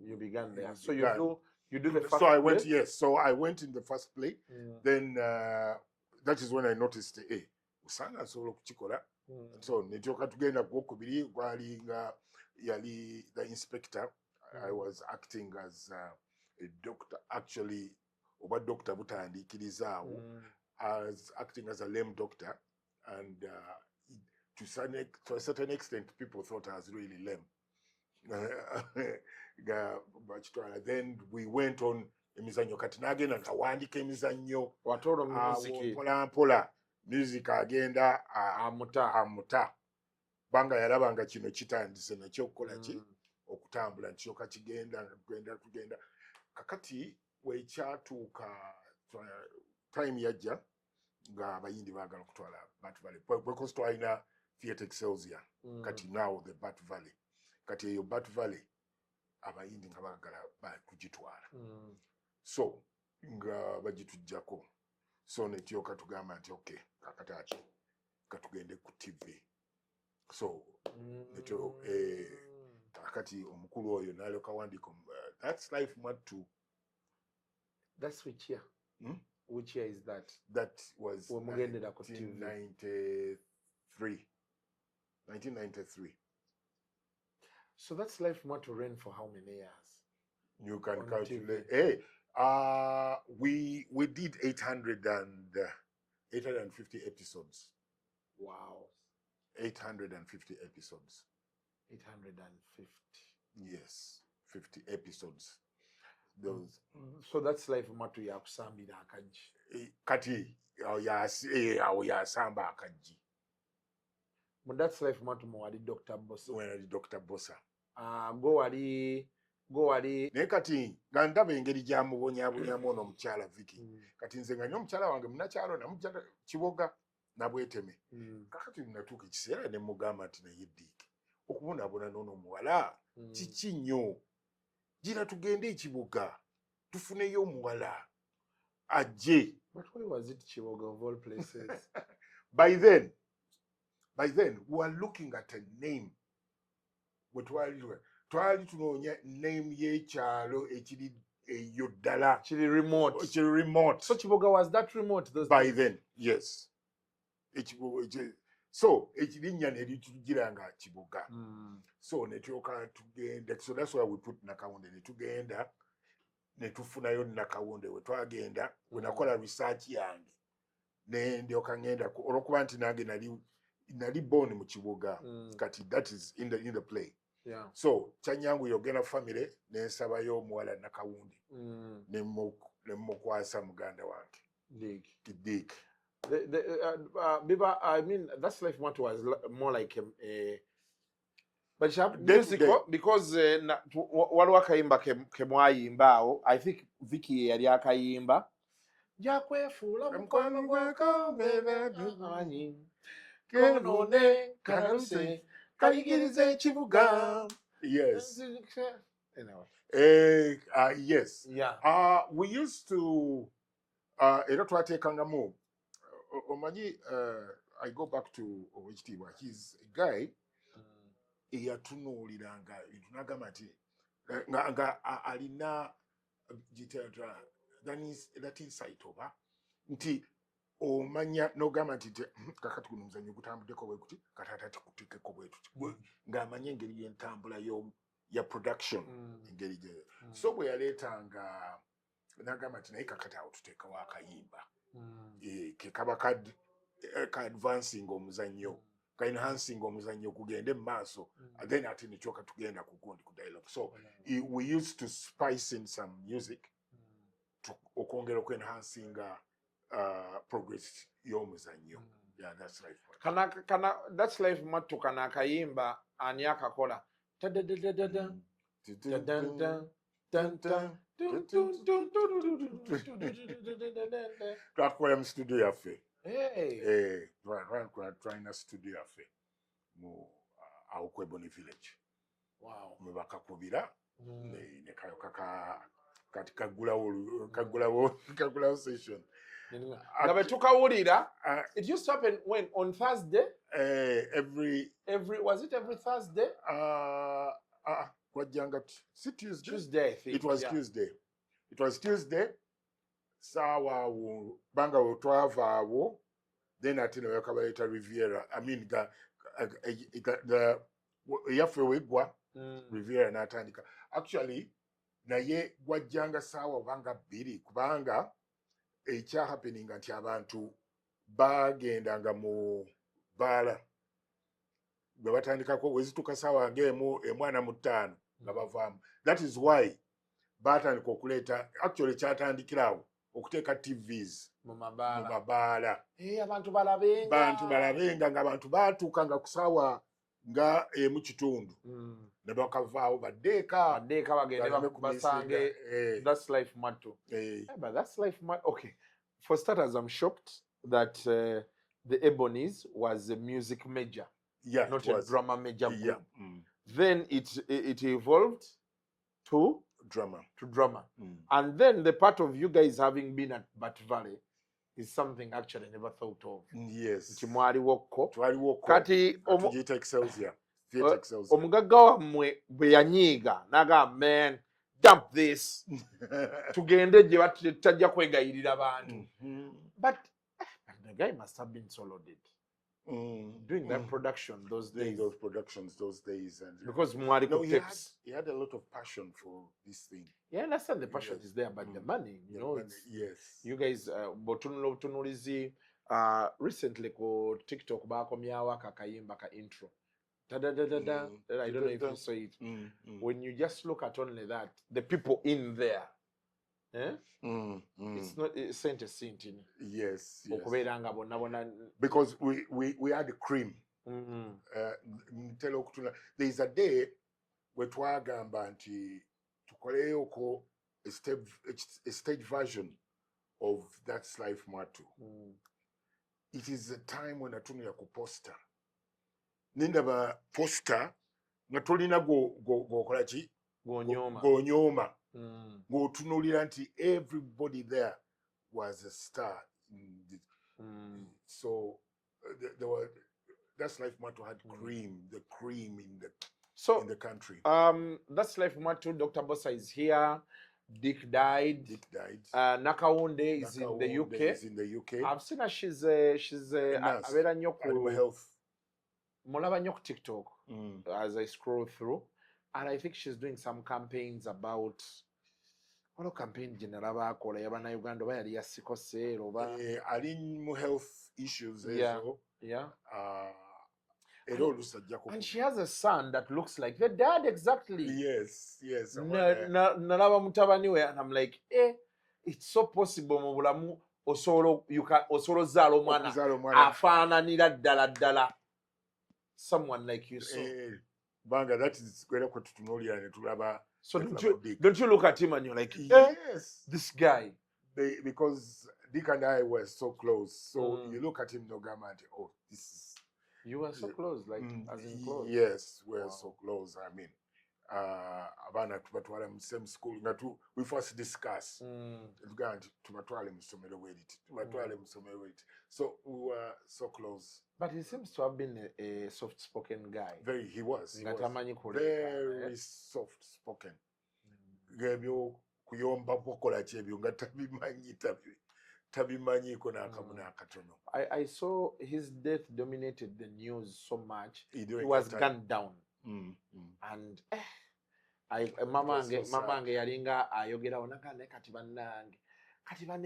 you began there. So you do the first so I play? went, yes. So I went in the first play. Then that is when I noticed, usanga solo kuchikola. So nityoka tugenda gwokubiri gwali nga yali the inspector. I was acting as a doctor, actually oba doctor butandikirizaawo. I was acting as a lame doctor, and to a certain extent people thought I was really lame. Then we went on emizanyo kati nagenda nkawandika emizanyo mpola music agenda amuta banga yalabanga kino kitandise nakyo okukola ki okutambula nkyoka kigenda tugenda kakati wekyatuuka time yajja nga abayindi baagala okutwala Bat Valley because twalina Theatre Excelsior kati now the Bat Valley kati eyo Bat Valley abayindi nga baagala kugitwala so nga bagitujjako so netyoka tugamba nti okay kakati ati katugende ku TV so netyo kakati omukulu oyo naloka wandiko that's life MWATTU. That's which year? Which year is that? That was 1993. So that's life MWATTU ran for how many years? You can calculate. We did 850 episodes. Wow. 850 episodes. 850. Yes, 50 episodes. Those. So that's life MWATTU yakusambira akaji. Kati yasamba akaji. But that's life MWATTU mwali Dr. Bossa. When I did Dr. Bossa. Go wali. Naye kati nga ndaba engeri gyamubonyabonyamu ono omukyala Vicky. Kati nze nga nnyo omukyala wange munnakyalo namujja Kiboga nabweteme. Kakati natuuka ekiseera ne mugamba nti naye Dick okubonaabona n'ono omuwala kiki nnyo. Gira tugende e Kiboga tufuneyo omuwala ajje. But why was it Kiboga of all places? By then we were looking at a name. Twali tunoonya name y'ekyalo ekiri ddala kiri remote. So Kibuga was that remote those by days? then, yes. So ekirinnya ne litugira nga Kibuga. So ne tulyoka tugenda, so that's why we put Nakawunde. Ne tugenda ne tufunayo Nakawunde we twagenda we nakola research yange ne ndyoka ngenda olwokuba nti nange nali born mu Kibuga kati that is in the play. Yeah. So Chanyangu yogena family ne nsabayo omuwala Nakawunde ne mukwasa muganda wange Dick. Biba, I mean, That's Life Matter was more like a but you have musical because waliwo akayimba ke mwayimba I think Vicky yali akayimba jakwefuula mukwano gwako bebeanyi konone kanaluse kayigirize Kibuga. Yes. Anyway. Yes. Yeah. We used to era twateekangamu omanyi I go back to Owekitiibwa. He's a guy eyatunuuliranga nagamba nti nga alina that insight oba nti omanya n'ogamba nti kakati guno omuzannyo gutambuddeko bwe guti kataata tikuteekeko bwe tuti ng'amanya engeri y'entambula ya production engeri gye so bwe yaleetanga n'agamba nti naye kakati awo tuteekawo akayimba ke kaba ka advancing omuzannyo ka enhancing omuzannyo kugende mu maaso then ate ne kyoka tugenda ku gundi ku dialogue. So we used to spice in some music okwongera oku enhancing progress y'omuzannyo. Yeah, that's right. Kana That's Life Matter kana akayimba ani akakola twakola mu studio yaffe. Trying studio yaffe mu awo ku Ebony Village. Wow. Mwe bakakubira ne kayo kati kagulawo session. It used to happen when on Thursday. Was it every Thursday? Tuesday, I think. It was Tuesday. It was Tuesday. Sawa banga twava awo. Then ati ne yakabayita Riviera. I mean the yaffe wegwa Riviera n'atandika. Actually naye gwajjanga sawa banga bbiri kubanga ekya happening nti abantu bagendanga mu bala bwe batandikako wezituka sawa emwana mu ttaano nga bavaamu. That is why batandika okuleeta actually kyatandikirawo okuteeka TVs mu mabaala abantu balabenga ng'abantu baatuukanga ku sawa nga emu kitundu ne bakavaawo baddeeka bagende basange That's Life Matter. But That's Life Matter. Okay, for starters, I'm shocked that the Ebonies was a music major, not a drama major group. Then it evolved to drama. And then the part of you guys having been at Bat Valley is something actually never thought of. Yes. Kati omugagga wammwe bwe yanyiiga naga man dump this tugende gye tajja kwegayirira bantu. But the guy must have been so loaded doing that production those days. Those productions those days, and because mwali ku tips. He had a lot of passion for this thing. Yeah, I understand the passion is there, but the money, you guys botunulizi recently ko TikTok bakomyawo akayimba ka intro. I don't know if you saw it. When you just look at only that, the people in there, it's not sent a scent in. Yes. Because we had the cream. There is a day where twagamba nti tukoleyoko a stage version of That's Life Matter. It is a time when atunula ku poster. Nindaba poster nga tolina gokola ki gonyoma ng'otunuulira nti everybody there was a star. So there were That's Life Matter had the cream in the country. That's Life Matter. Dr. BOSSA is here. Dick died. Nakawunde is in the UK. Is in the UK. I've seen her. She's abera nnyo ku health. Mulaba nnyo ku TikTok as I scroll through, and I think she's doing some campaigns about. What campaign general akola yabana Uganda ba yali yasikose oba ali mu health issues ezo. Yeah. And she has a son that looks like the dad exactly. Yes. Nalaba mutabani we, and I'm like, it's so possible mu bulamu osolo zala omwana afaananira ddala someone like you. So banga, that is kwera kwe tutunuulira ne tulaba. So don't you look at him and you're like, yes, this guy. Because Dick and I were so close. So you look at him, Nogama, and oh, this is. You were so close, like as in close. Yes, we're so close. I mean, abana tubatwala mu same school. We first discuss. So we were so close. But he seems to have been a soft-spoken guy. He was very soft-spoken. I saw his death dominated the news so much. He was gunned down. And mama ange yalinga ayogera onakane kati banne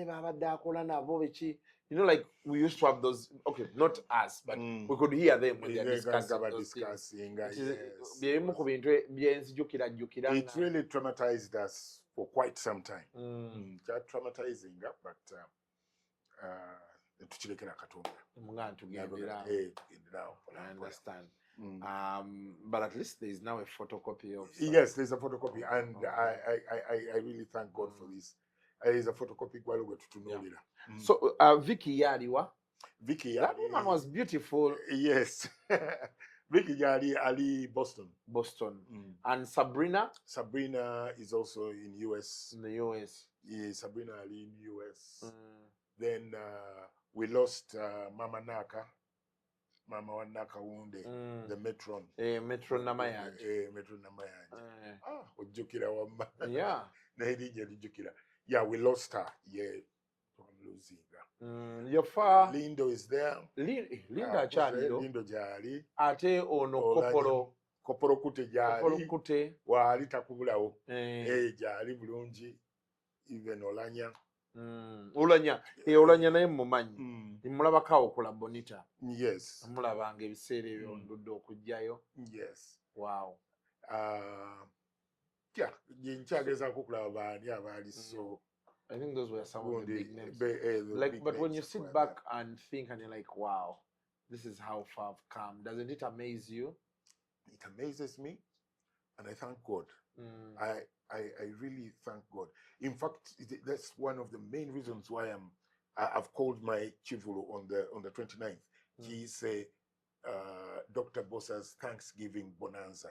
babadde akola nabo beki. You know, like we used to have those, okay, not us, but we could hear them when they're discussing those things. It really traumatized us for quite some time. Traumatizing, but I understand. But at least there is now a photocopy of. Yes, there's a photocopy, and I really thank God for this. There is a photocopy. So Vicky Yadiwa. That woman was beautiful. Yes. Vicky Yadi Ali Boston. And Sabrina is also in US. In the US. Yeah, Sabrina Ali in US. Then we lost Mama Naka. Mama Wanaka Wunde, the matron. Matron Namayaj. Matron Namayaj. Ujukira wamba. Yeah. Yeah, we lost her. Yeah. Losing her. Your father. Lindo is there. Linda Chani. Lindo Jari. Ate ono Koporo. Koporo Kute Jari. Koporo Kute. Wali takubulawo. Jari bulungi. Even Olanya. Olanya naye mumanyi. Mulabako okola Bonita. Yes. Mulabanga ebiseera ebyo ndudde okujjayo. Yes. Wow. Yeah, nkyagezako okulaba baani abaali so. I think those were some of the big names. But when you sit back and think and you're like, wow, this is how far I've come. Doesn't it amaze you? It amazes me, and I thank God. I really thank God. In fact, that's one of the main reasons why I've called my Chivulu on the 29th. He's Dr. BBOSSA's Thanksgiving Bonanza.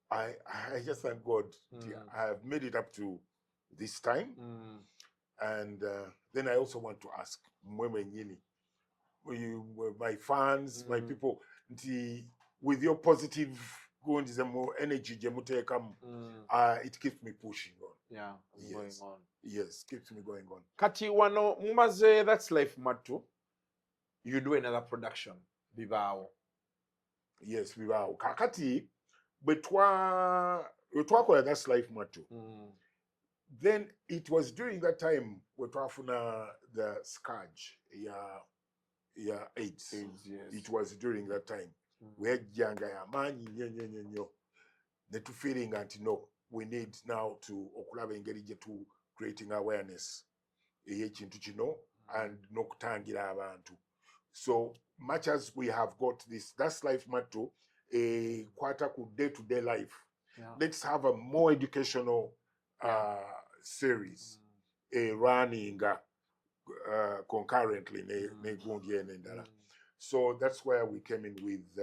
I just thank God. I have made it up to this time. And then I also want to ask my fans, my people, with your positive more energy, it keeps me pushing on. Yeah, going on. Yes, keeps me going on. Kati wano mumaze That's Life Mattu. You do another production, BIBAAWO. Yes, BIBAAWO. Kati betwa That's Life Mattu. Then it was during that time we twafuna the scourge, AIDS. Yes. It was during that time. We had younger yamanyi nyo. Netu feeling anti no, we need now to okulaba engeri to creating awareness ey'ekintu kino and n'okutangira abantu. So much as we have got this That's Life Mattu, a quarter ku day-to-day life. Let's have a more educational series, running concurrently. So that's where we came in with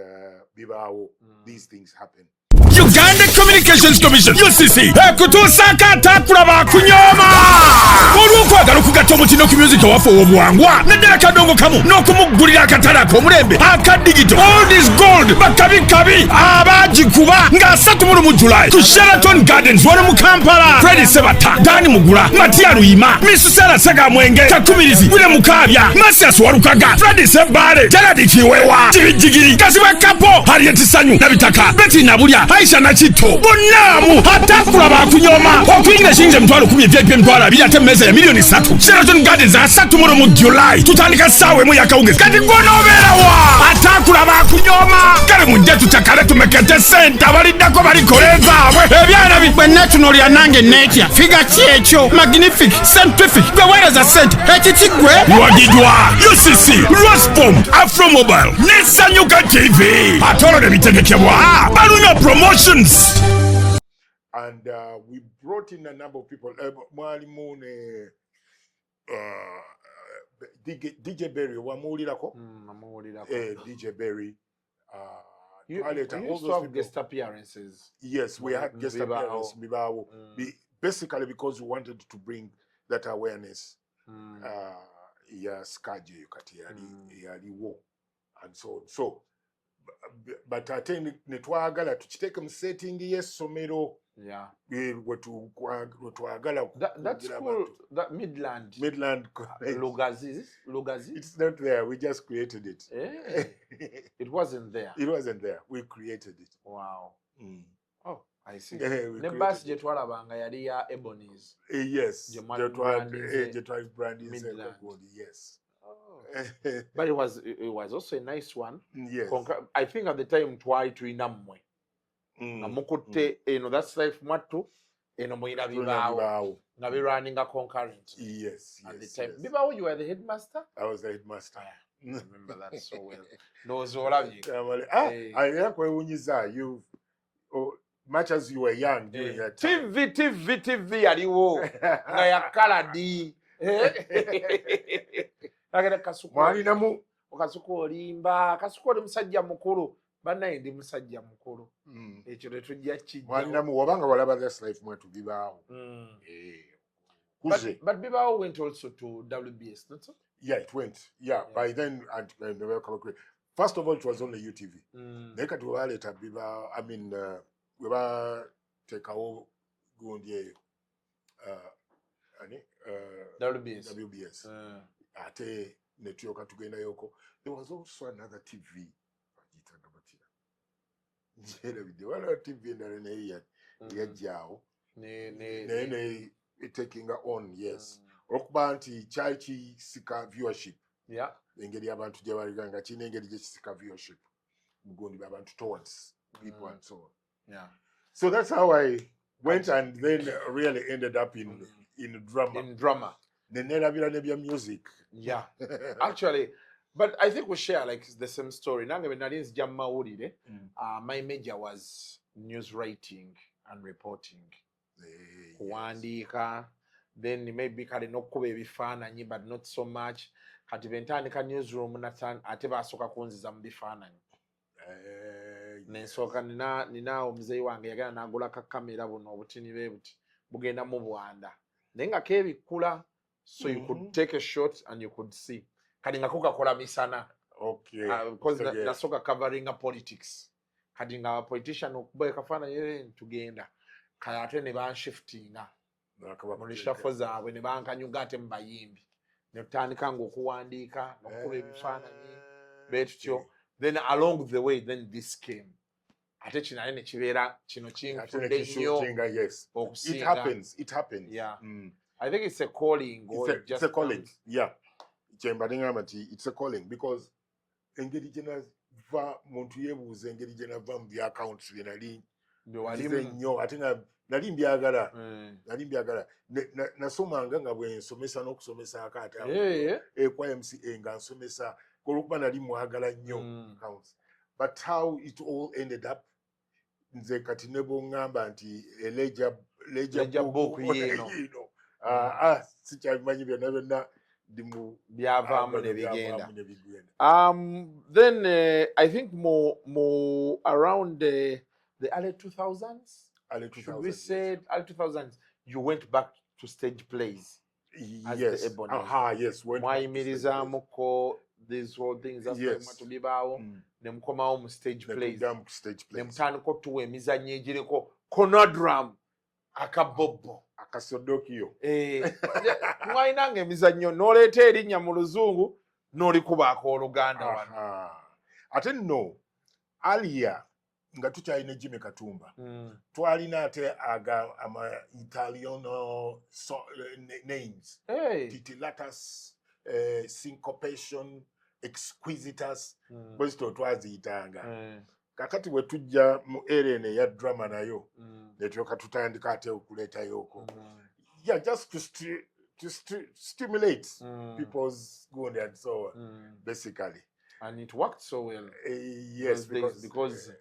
BIBAAWO. These things happen. Uganda Communications Commission UCC ekutusaka atakula bakunyoma olw'okwagala okugatta omutino ku music waffe obuwangwa naddala kadongo kamu n'okumugulira akatale ak'omulembe aka digital old is gold bakabikabi abagikuba nga 3 July ku Sheraton Gardens wano mu Kampala. Freddy Sebata, Dani Mugula, Matia Luyima, Miss Sarah Saga Mwenge, Kakumirizi, Wile Mukabya, Masias Warukaga, Freddy Sebare, Jaradi Chiwewa, Jigiri, Kasiwa Kapo, Harriet Sanyu, Nabitaka, Betty Nabulia, Aisha Nachito, Bonamu, atakula bakunyoma, okwinga shinje mtwalo 10 vyaipe mtwala bila temeze ya milioni 3. Sheraton Gardens asa tomorrow mu July, tutandika sawe mu yakawunge. Kati ngonovera wa, atakula bakunyoma. Kale munje tutakale tumekete senta, walidako balikoleza, ebyana bwe netuno lya nange netya figa kyekyo magnific scientific gwe weereza sente ekikigwe lwagidwa UCC Rosbom Afro Mobile n'esanyuka TV atolo ne bitegekebwa baluna promotions. And we brought in a number of people. Mwalimu ne DJ Berry wamuulirako. DJ Berry. You used to have guest appearances. Yes, we had guest appearances. BIBAAWO. Basically because we wanted to bring that awareness. Skaje yukati yaliwo and so on. So, but ate netwagala tukiteke mu setting y'essomero. Yeah. That school, that Midland Lugazi. It's not there. We just created it. It wasn't there. It wasn't there. We created it. Wow. Oh, I see. Nemboozi jetwalabanga yali ya EBONIES. Yes. Jetwali branding. Yes. Oh. But it was also a nice one. Yes. I think at the time twali tulina mmwe. Namukutte that's life MWATTU muina BIBAAWO nga running concurrent. Yes. At the time BIBAAWO, you were the headmaster. I was the headmaster. I remember that so well. Those olabye you much as you were young during that time. TV yaliwo nga ya kaladi agenda Kasuku mwalinamu Kasuku olimba Kasuku oli musajja mukulu banaye ndi musajja mukulu ekyo tetujja kijja mwalinamu wabanga walaba this life MWATTU BIBAAWO. But BIBAAWO went also to WBS, not so? Yeah, it went. Yeah. By then, first of all, it was only UTV. Then kati waleta BIBAAWO. I mean, we were take our gundi WBS. Ate netioka tugenda yoko. There was also another TV. Wala TV ndalene ya jao. Ne taking on, yes. Okuba nti kyali kisika viewership. Yeah. Engeri abantu gye baliganga kina engeri gye kisika viewership. Mugondi abantu towards people and so on. Yeah. So that's how I went and then really ended up in drama. In drama. The nerabira nebya music. Yeah. Actually, but I think we share like the same story. Nange benalinzi jamma wulire. My major was news writing and reporting. Kuwandiika. Then maybe kali nokuba ebifaananyi but not so much. Kati bentandika newsroom ate basooka kunziza mu bifaananyi. Nensooka nina omuzeeyi wange yagala n'agula ka kamera buno obutini bwe buti bugenda mu bwanda. Naye nga keebikkula so you could take a shot and you could see. Kati nga kukakola misana. Okay. Because nasooka covering politics. Kati nga politician okuba ekafaananyi tugenda. Kati ate ne banshiftinga. Mulishafo zaabwe ne bankanyuga ate mu bayimbi. Ne tutandika ng'okuwandiika n'okukuba ebifaananyi betutyo. Then along the way, then this came. Ate kinale ne kibeera kino kinfudde nnyo. Yes. It happens. It happens. Yeah. I think it's a calling. It's a calling. Yeah. It's a calling because engeri gye nava muntu yeebuuza engeri gye nava mu by'accounts bye nali nnyo ate nga nali mbyagala. Nasomanga nga bwe nsomesa n'okusomesa akaata kwa MCA nga nsomesa olwokuba nali mwagala nnyo accounts. But how it all ended up, nze kati ne bw'oŋŋamba nti ledger book yeeno sikyabimanyi byonna byonna byavaamu ne bigenda. Then I think more around the the early 2000s? Early Should we 2000s, say early 2000s? You went back to stage plays as yes. the Ebonies. Aha, yes. Went back to stage plays. Muko, these whole things. That's why Yes. to BIBAAWO. Nemukoma mu stage plays. Stage plays. Nemutandika tuwa emizannyo egiriko konodram akabobbo. Akasodokio. Mwayinanga emizannyo n'oleeta erinnya mu luzungu n'olikubaako oluganda wano. Ate nno earlier nga tukyalina Jimmy Katumba twalina ate ama Italian names titillatus, syncopation, exquisitus bwezito twaziyitanga. Kakati bwe tujja mu area ya drama nayo netyoka tutandika ate okuleetayoko just to stimulate people's good and so on, basically. And it worked so well. Yes, because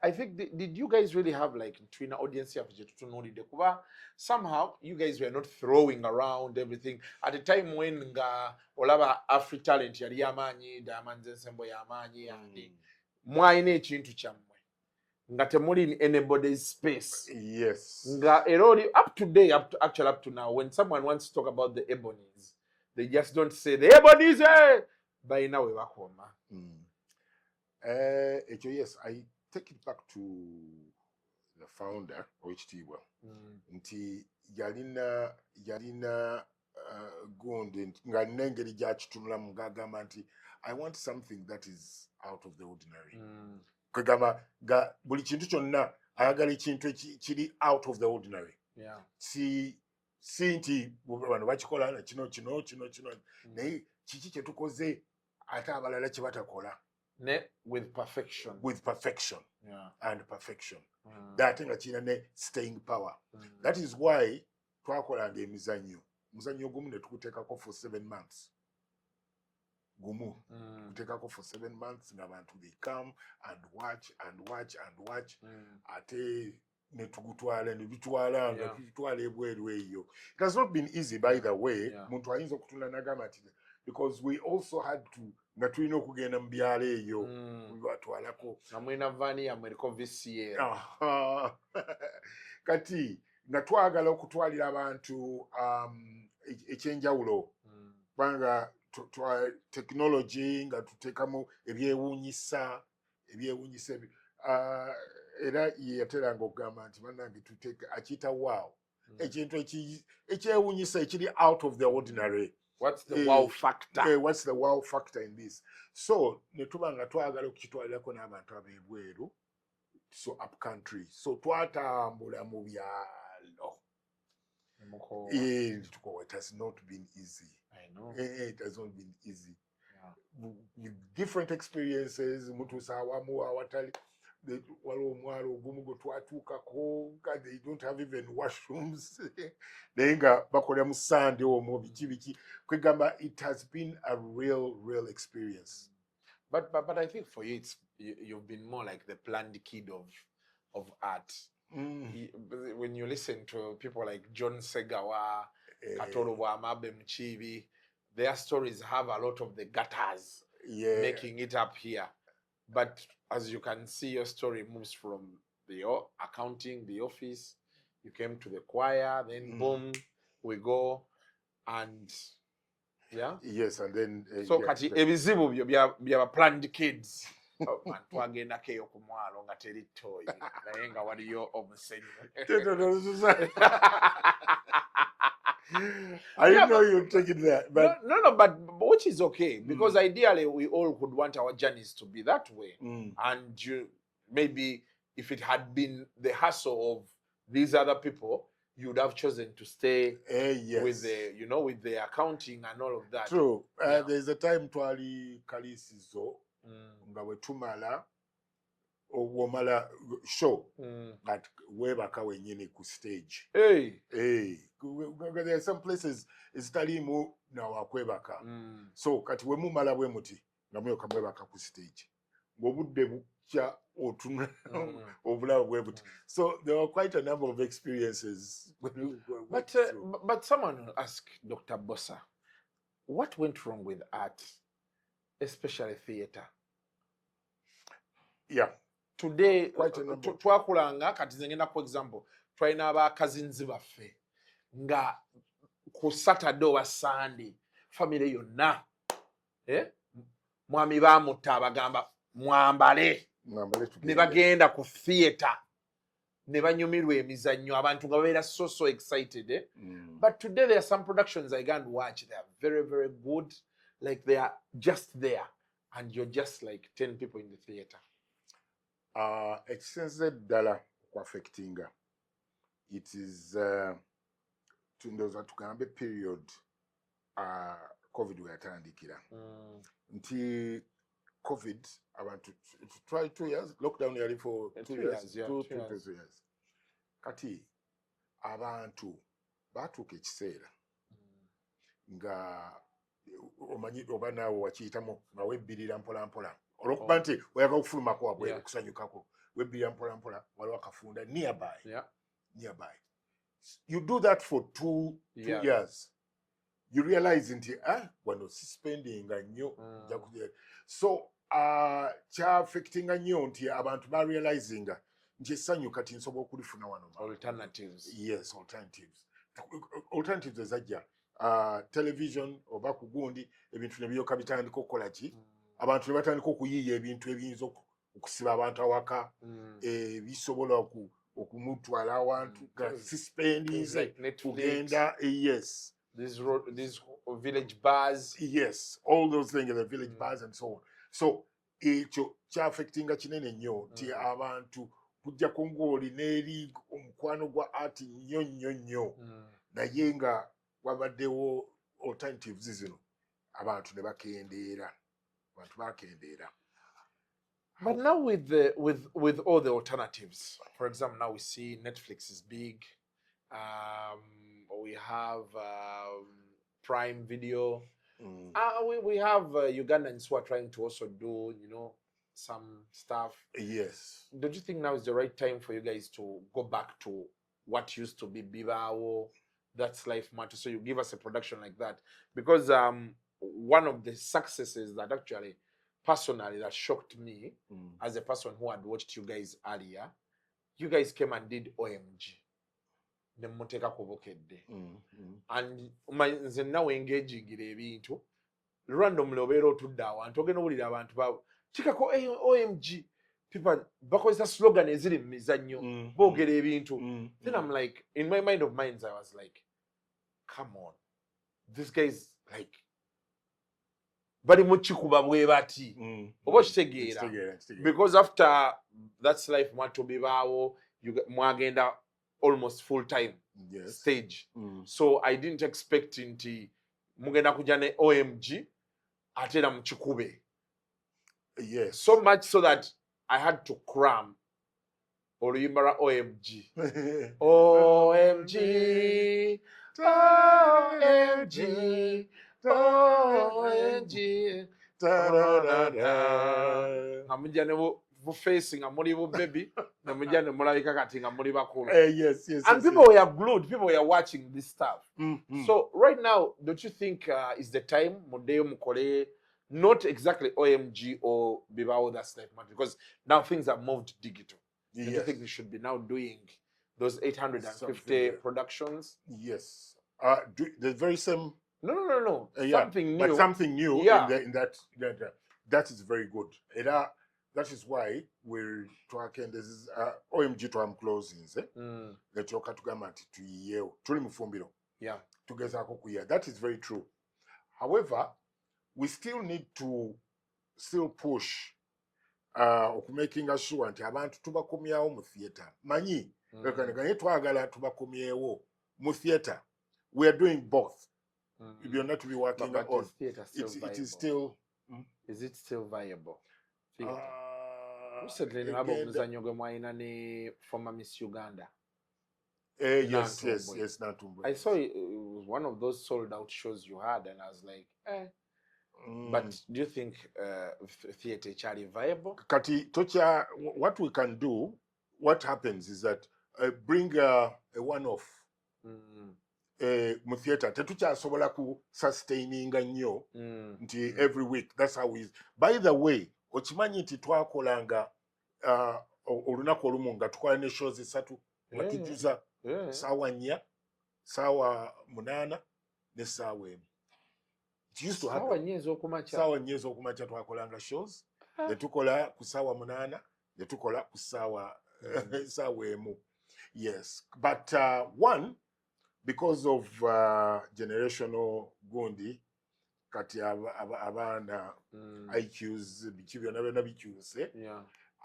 I think did you guys really have like twin audience of Kuba? Somehow you guys were not throwing around everything at a time when olaba Afri talent yali yamanyi Diamonds ensemble yamanyi and mwaine chintu chamwe nga temuli in anybody's space. Yes. Nga erori up to now when someone wants to talk about the Ebonies, they just don't say the Ebonies by now we bakoma. Yes, I take it back to the founder OHT nti yalina gundi nga nengeri gyakitunula mugagamba nti I want something that is out of the ordinary. Kagamba ga buli kintu kyonna ayagala ekintu kiri out of the ordinary. Si nti bano bakikola na kino naye kiki kye tukoze ate abalala kye batakola. With perfection. And perfection. That nga kirina ne staying power. That is why twakolanga emizannyo gumu ne tukuteekako for 7 months. Gumu kuteekako for 7 months ng'abantu they come and watch ate ne tugutwala ne bitwala nga tutwala ebweru eyo. It has not been easy, by the way. Muntu ayinza okutunda n'agamba nti because we also had to nga tulina okugenda mu byalo eyo batwalako namwina vani ya mweriko VCA kati nga twagala okutwalira abantu ekyenjawulo kubanga technology nga tuteekamu ebyewuunyisa era yateranga okugamba nti bannange tuteeka akiyita wow ekintu ekyewuunyisa ekiri out of the ordinary. What's the wow factor? What's the wow factor in this? So, netubanga twagala okukitwalirako n'abantu ab'ebweru, so up country. So twatambula mu byalo. It has not been easy. I know. It has not been easy. With different experiences, mutuusa awamu awatali waliwo omwalo ogumu gwe twatuukako nga they don't have even washrooms naye nga bakolera mu sande omwo biki kwegamba it has been a real experience. But I think for you you've been more like the planned kid of art. When you listen to people like John Segawa, Katoro Bwamabe Mchibi, their stories have a lot of the gutters making it up here. But as you can see, your story moves from the accounting, the office, you came to the choir, then boom, we go, and yes, and then so kati ebizibu bya planned kids. Twagenda keyo ku mwalo nga teri toy naye nga waliyo omusenyu. I didn't know you'd take it there. But no, but which is okay because ideally we all could want our journeys to be that way. And maybe if it had been the hustle of these other people, you would have chosen to stay with the with the accounting and all of that. True. There's a time twali kalisizo nga bwe tumala womala show that webaka wenyini ku stage. There are some places ezitalimu na wakwebaka. So kati we mumala bwe muti nga mweyoka mwebaka ku stage ng'obudde bukya otuna obulawo bwe buti. So there were quite a number of experiences. But someone will ask Dr. Bossa, what went wrong with art, especially theater? Yeah. today twakulanga kati zengenda for example twaina abakazinzi baffe nga ku Saturday wa Sunday family yonna mwami bamutta abagamba mwambale ne bagenda ku theatre ne banyumirwa emizannyo abantu nga babeera so excited but today there are some productions I can't watch. They are very good, like they are just there and you're just like 10 people in the theatre. Ekisenze ddala ku affectinga it is tundoza tugambe period COVID weyatandikira nti COVID abantu try 2 years lockdown yali for 2 years, 2 years. Kati abantu batuuka ekiseera nga omanyi oba naawe wakiyitamu nga webbirira mpolampola olwokuba nti oyagala okufulumako wabweru okusanyukako webbirira mpolampola waliwo akafunda nearby. You do that for 2 years. You realize nti wano sispendinga nnyo so kya affectinga nnyo nti abantu ba realizinga nti essanyu kati nsobola okulifuna wano. Alternatives. Yes, alternatives ezajja television oba ku gundi ebintu ne byoka bitandika okukola ki abantu ne batandika okuyiiya ebintu ebiyinza okusiba abantu awaka bisobola okumutwala awantu suspendinze kugenda yes. These village bars. Yes, all those things, the village bars and so on. So, ekyo kya affectinga kinene nnyo ti abantu kujja kongoli neri omukwano gwa art nnyo naye nga wabaddewo alternatives zino abantu ne bakendeera. But now with all the alternatives, for example, now we see Netflix is big. We have Prime Video. We have Ugandans who are trying to also do, some stuff. Yes. Don't you think now is the right time for you guys to go back to what used to be BIBAAWO, That's Life Matters? So you give us a production like that. Because one of the successes that actually, personally, that shocked me as a person who had watched you guys earlier, you guys came and did OMG. Nemuteka kubokedde and nze nawe engaging ebintu randomly obeera otudde awantu ogenda owulira abantu bawo kikako OMG people bakozesa slogan eziri mu mizannyo boogera ebintu then I'm like in my mind of minds I was like come on this guy's like bali mukikuba bwe bati oba kitegeera because after That's Life Matters BIBAAWO mwagenda almost full time stage. So I didn't expect nti mugenda kuja ne OMG atera mchikube. Yes. So much so that I had to cram oluyimba OMG. OMG. OMG. OMG. Amujja ne facing a muri baby na mujane mulabika kati nga muri bakulu. Yes. And people were glued, people were watching this stuff. So right now, don't you think is the time Modeo Mukole, not exactly OMG or BIBAAWO That's Life Matters, because now things have moved digital. Do you think we should be now doing those 850 productions? Yes. The very same. No. Something new. But something new in that that is very good. That is why we're talking. This is OMG to am closing. Let's talk to government to year. Tuli mufumbiro. Yeah. Together kuya. That is very true. However, we still need to push making sure nti abantu tubakomyawo mu theater. Manyi kane twagala tubakomyewo mu theater. We are doing both. We are not to be working but on. It is still. Is it still viable? Recently, muzannyo gwe mwalina ne former Miss Uganda. Yes, Nantumbwe. I saw it was one of those sold out shows you had, and I was like, But do you think theatre is viable? Kati, tocha, what we can do, what happens is that bring a one-off mu theatre. Tetucha sobola ku sustaining nnyo nti every week. That's how we. By the way, ochimanyi nti twakolanga olunaku olumu nga tukola ne shows 3 nga tujjuza saawa 4 saawa 8 ne saawa 1. It used to happen. Saawa 4 ez'okumakya twakolanga shows ne tukola ku saawa 8 ne tukola ku saawa 1. Yes, but one, because of generational gundi kati abaana IQs biki byonna bikyuse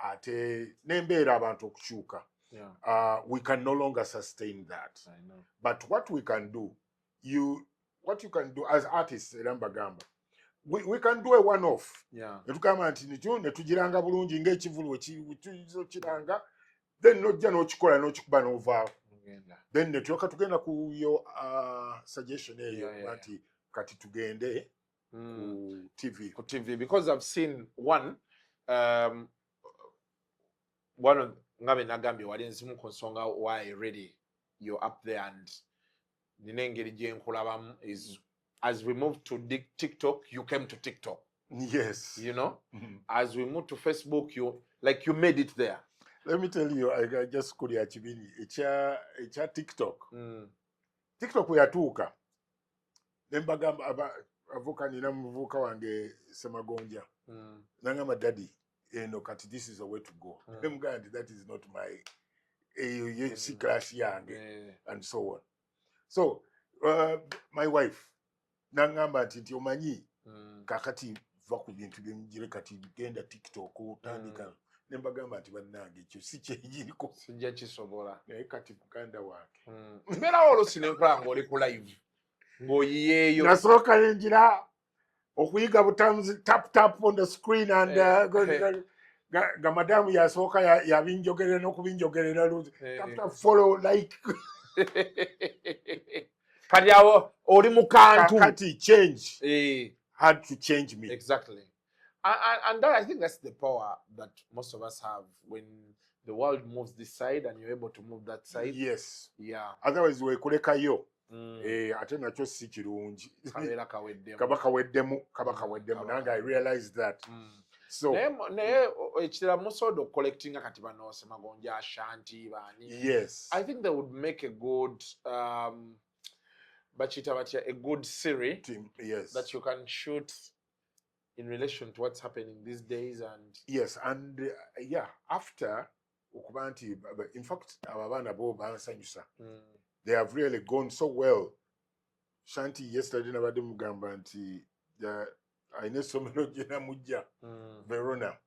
ate nembeera abantu okukyuka. We can no longer sustain that. I know. But what we can do, what you can do as artists, we can do a one-off. Netukama nti netugiranga bulungi ng'ekivulu kiranga, then nojja n'okikola n'okikuba n'ovaawo. Then netulyoka tugenda ku yo suggestion eyo nti kati tugende ku TV. Ku TV, because I've seen one of ngabe nagambye wali nzimu ku nsonga why really you're up there, and ninengeri gye nkulabamu is as we move to TikTok, you came to TikTok. Yes. You know? As we move to Facebook, you made it there. Let me tell you, I just could achibini. Echa TikTok. TikTok we atuuka. Nembagamba avuka nina muvuka wange Semagonja. Nangama daddy, kati this is the way to go. Nemugandi, that is not my C class young and so on. So my wife nangamba nti omanyi kakati va ku bintu by'emijire kati genda TikTok otandika. Nembagamba nti bannange ekyo si kyegiriko sijja kisobola naye kati muganda wange mbeera oluusi nenkola ng'oli ku live ng'oyiyeeyo nasooka nenjira okuyiga butamuzi tap on the screen and ga madamu yasooka yabinjogerera n'okubinjogerera luuzi tap follow like kati awo oli mu kantu kati change had to change me. Exactly. And that, I think that's the power that most of us have when the world moves this side and you're able to move that side. Yes. Yeah. Otherwise, we kulekayo. Ate nakyo si kirungi. Kaba kaweddemu. Nanga I realized that. So. Ekirala musodo collecting kati bano Semagonja Ashanti bani. Yes. I think they would make a good a good series. Yes. That you can shoot in relation to what's happening these days. And yes, and after ukubanti, in fact abana bo bansanyusa, they have really gone so well. Shanti yesterday nabade mugamba nti aine somero jena mujja Verona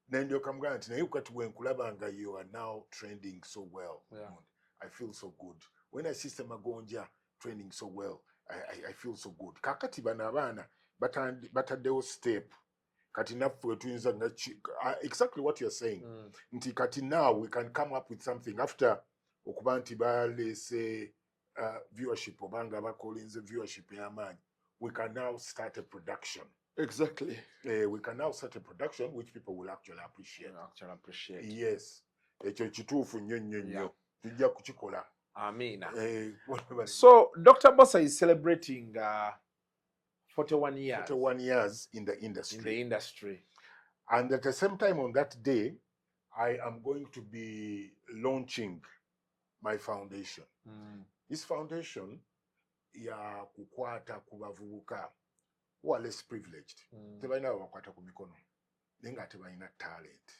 nendo kamugamba nti naye ukati wenkulabanga you are now trending so well. I feel so good when I see Semagonja trending so well. I feel so good. Kakati bana abana bataddewo step kati naffe tuyinza exactly what you're saying. Nti kati now we can come up with something after okuba nti balese viewership obanga bakolinze viewership y'amaanyi. We can now start a production. Exactly. We can now start a production which people will actually appreciate. Yes. Ekyo kituufu nnyo. Tujja kukikola. Amina. So Dr. Bossa is celebrating 41 years. 41 years in the industry. And at the same time on that day, I am going to be launching my foundation. This foundation ya kukwata kubavubuka who are less privileged. Tebalina bakwata ku mikono. Nenga tebalina talent.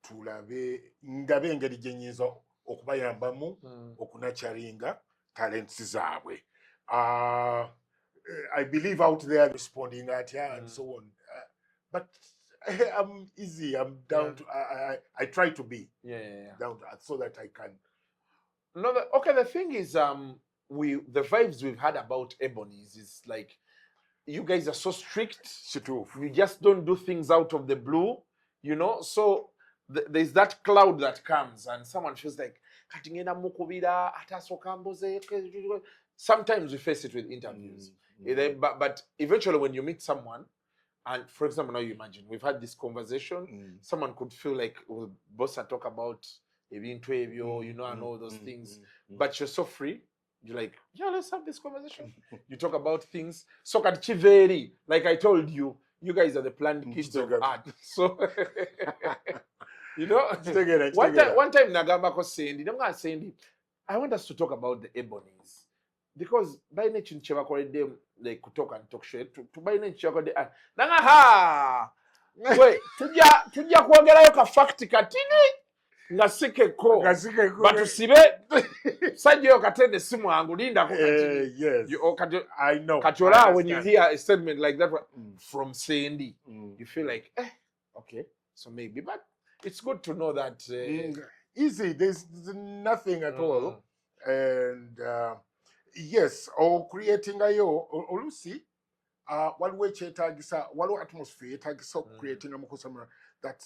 Tulabe ngabe engeri gye nnyinza okubayambamu okunacharinga talents zaabwe. I believe out there responding at and so on. But I'm easy. I'm down to I try to be down to earth so that I can. No, the thing is the vibes we've had about EBONIES is like you guys are so strict. You just don't do things out of the blue, you know. So there's that cloud that comes and someone feels like sometimes we face it with interviews. But eventually when you meet someone, and for example, now you imagine, we've had this conversation, someone could feel like, well, Bossa talk about you know, and all those things, but you're so free. You're like, yeah, let's have this conversation. You talk about things. So like I told you, you guys are the planned kids of art. So You know, Kitegeera, one kitegeera. time nagamba ko Sandy, namga Sandy, I want us to talk about the ebonies. Because by nature them like kutoka and talk shit to by nature ko de nanga ha we tujja kwogerayo ka fact katini nga sikeko batusibe sajjo katende simu yangu linda ko katini Yes, I know. Katola, when you hear a statement like that from Sandy, you feel like okay, so maybe, but it's good to know that easy, there's nothing at all. And yes, or creating ayo olusi waliwo ekyetaagisa waliwo atmosphere yetaagisa creating amukusamira that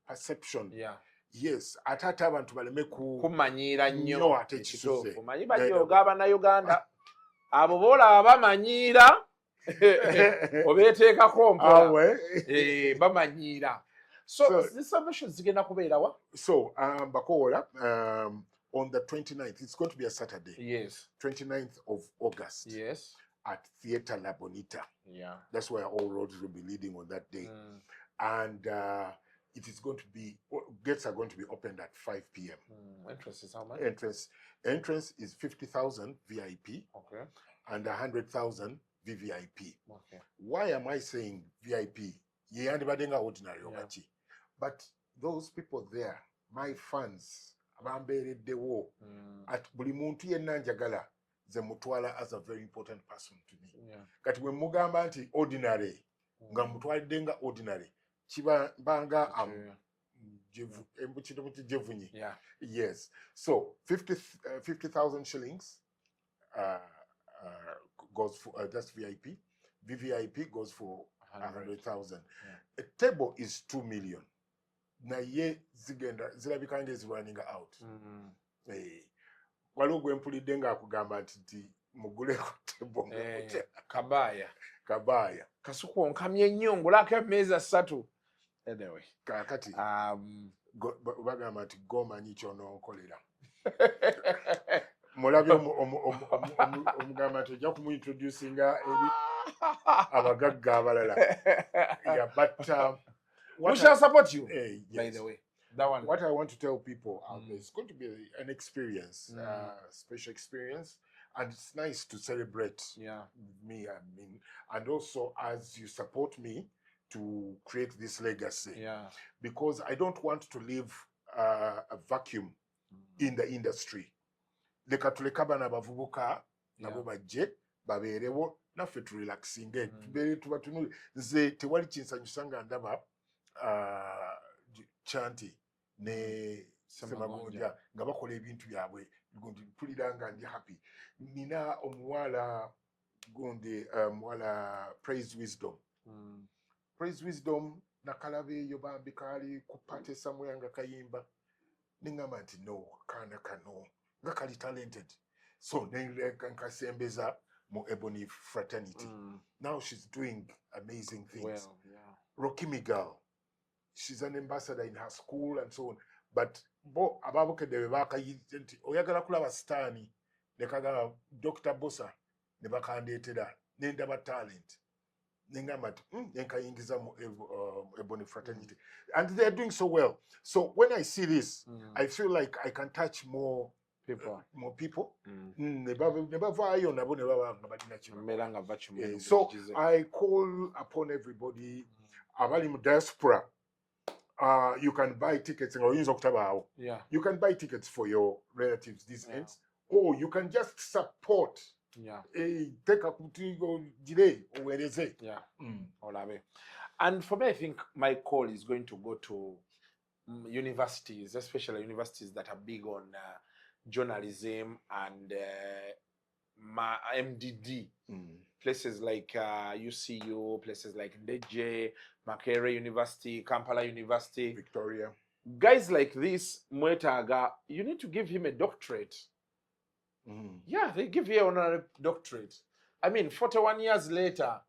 perception. Yeah. Yes, ate abantu baleme kumanyiira nnyo ate ekituufu. Manyi bajooga Abannayuganda abo boola bamanyiira obeeteekako mpola bamanyiira. So this submission zigenda kubeera wa? So Bakola, on the 29th, it's going to be a Saturday. Yes. 29th of August. Yes. At Theatre La Bonita. Yeah. That's where all roads will be leading on that day. And it is going to be, gates are going to be opened at 5 p.m. Entrance is how much? Entrance is 50,000 VIP. Okay. And 100,000 VVIP. Okay. Why am I saying VIP? Ordinary. But those people there, my fans, bambeereddewo at buli muntu yenna njagala ze mutwala as a very important person to me. Kati bwe mugamba nti ordinary nga mutwalidde nga ordinary kiba banga jevunyi. Yes. So 50,000 shillings goes for that's VIP. VVIP goes for 100,000. A table is 2 million. Naye zigenda zirabika nge running out. Waliwo gwe mpulidde nga akugamba nti muguleko table kabaya Kasuku onkamye nnyo ngulako emmeeza 3. Anyway, kakati bagamba nti gomanyi kyononkolera mulabye omugamba nti ojja kumuintroducinga eri abagagga abalala. But we shall support you, yes. By the way. That one. What I want to tell people out there, it's going to be an experience, special experience, and it's nice to celebrate me. I mean, and also as you support me to create this legacy, because I don't want to leave a vacuum in the industry. Leka tuleka bana bavubuka nabo bajje babeerewo naffe tu relaxing tubeere tuba tunule nze tewali kinsanyusa nga ndaba Chanti ne Semagonja nga bakola ebintu byabwe mpulira nga ndi happy. Nina omuwala gundi muwala Praise Wisdom nakalabe eyo bambikaali ku party somewhere nga kayimba ningamba nti no kaana kano nga kali talented, so nkasembeza mu Ebony fraternity. Now she's doing amazing things. Rocky Miguel, she's an ambassador in her school and so on. But bo ababukedde be bakayite nti oyagala kulaba sitaani ne kagamba Dr. Bossa ne bakandeetera nendaba talent nengamba nti nenkayingiza mu Ebony fraternity, and they are doing so well. So when I see this, I feel like I can touch more people. So I call upon everybody abali mu diaspora. You can buy tickets. You can buy tickets for your relatives these ends, or you can just support. Take a delay. And for me, I think my call is going to go to universities, especially universities that are big on journalism and MDD. Places like UCU, places like Ndeje, Makerere University, Kampala University, Victoria. Guys like this, Mwetaga, you need to give him a doctorate. Yeah, they give you an honorary doctorate. I mean, 41 years later,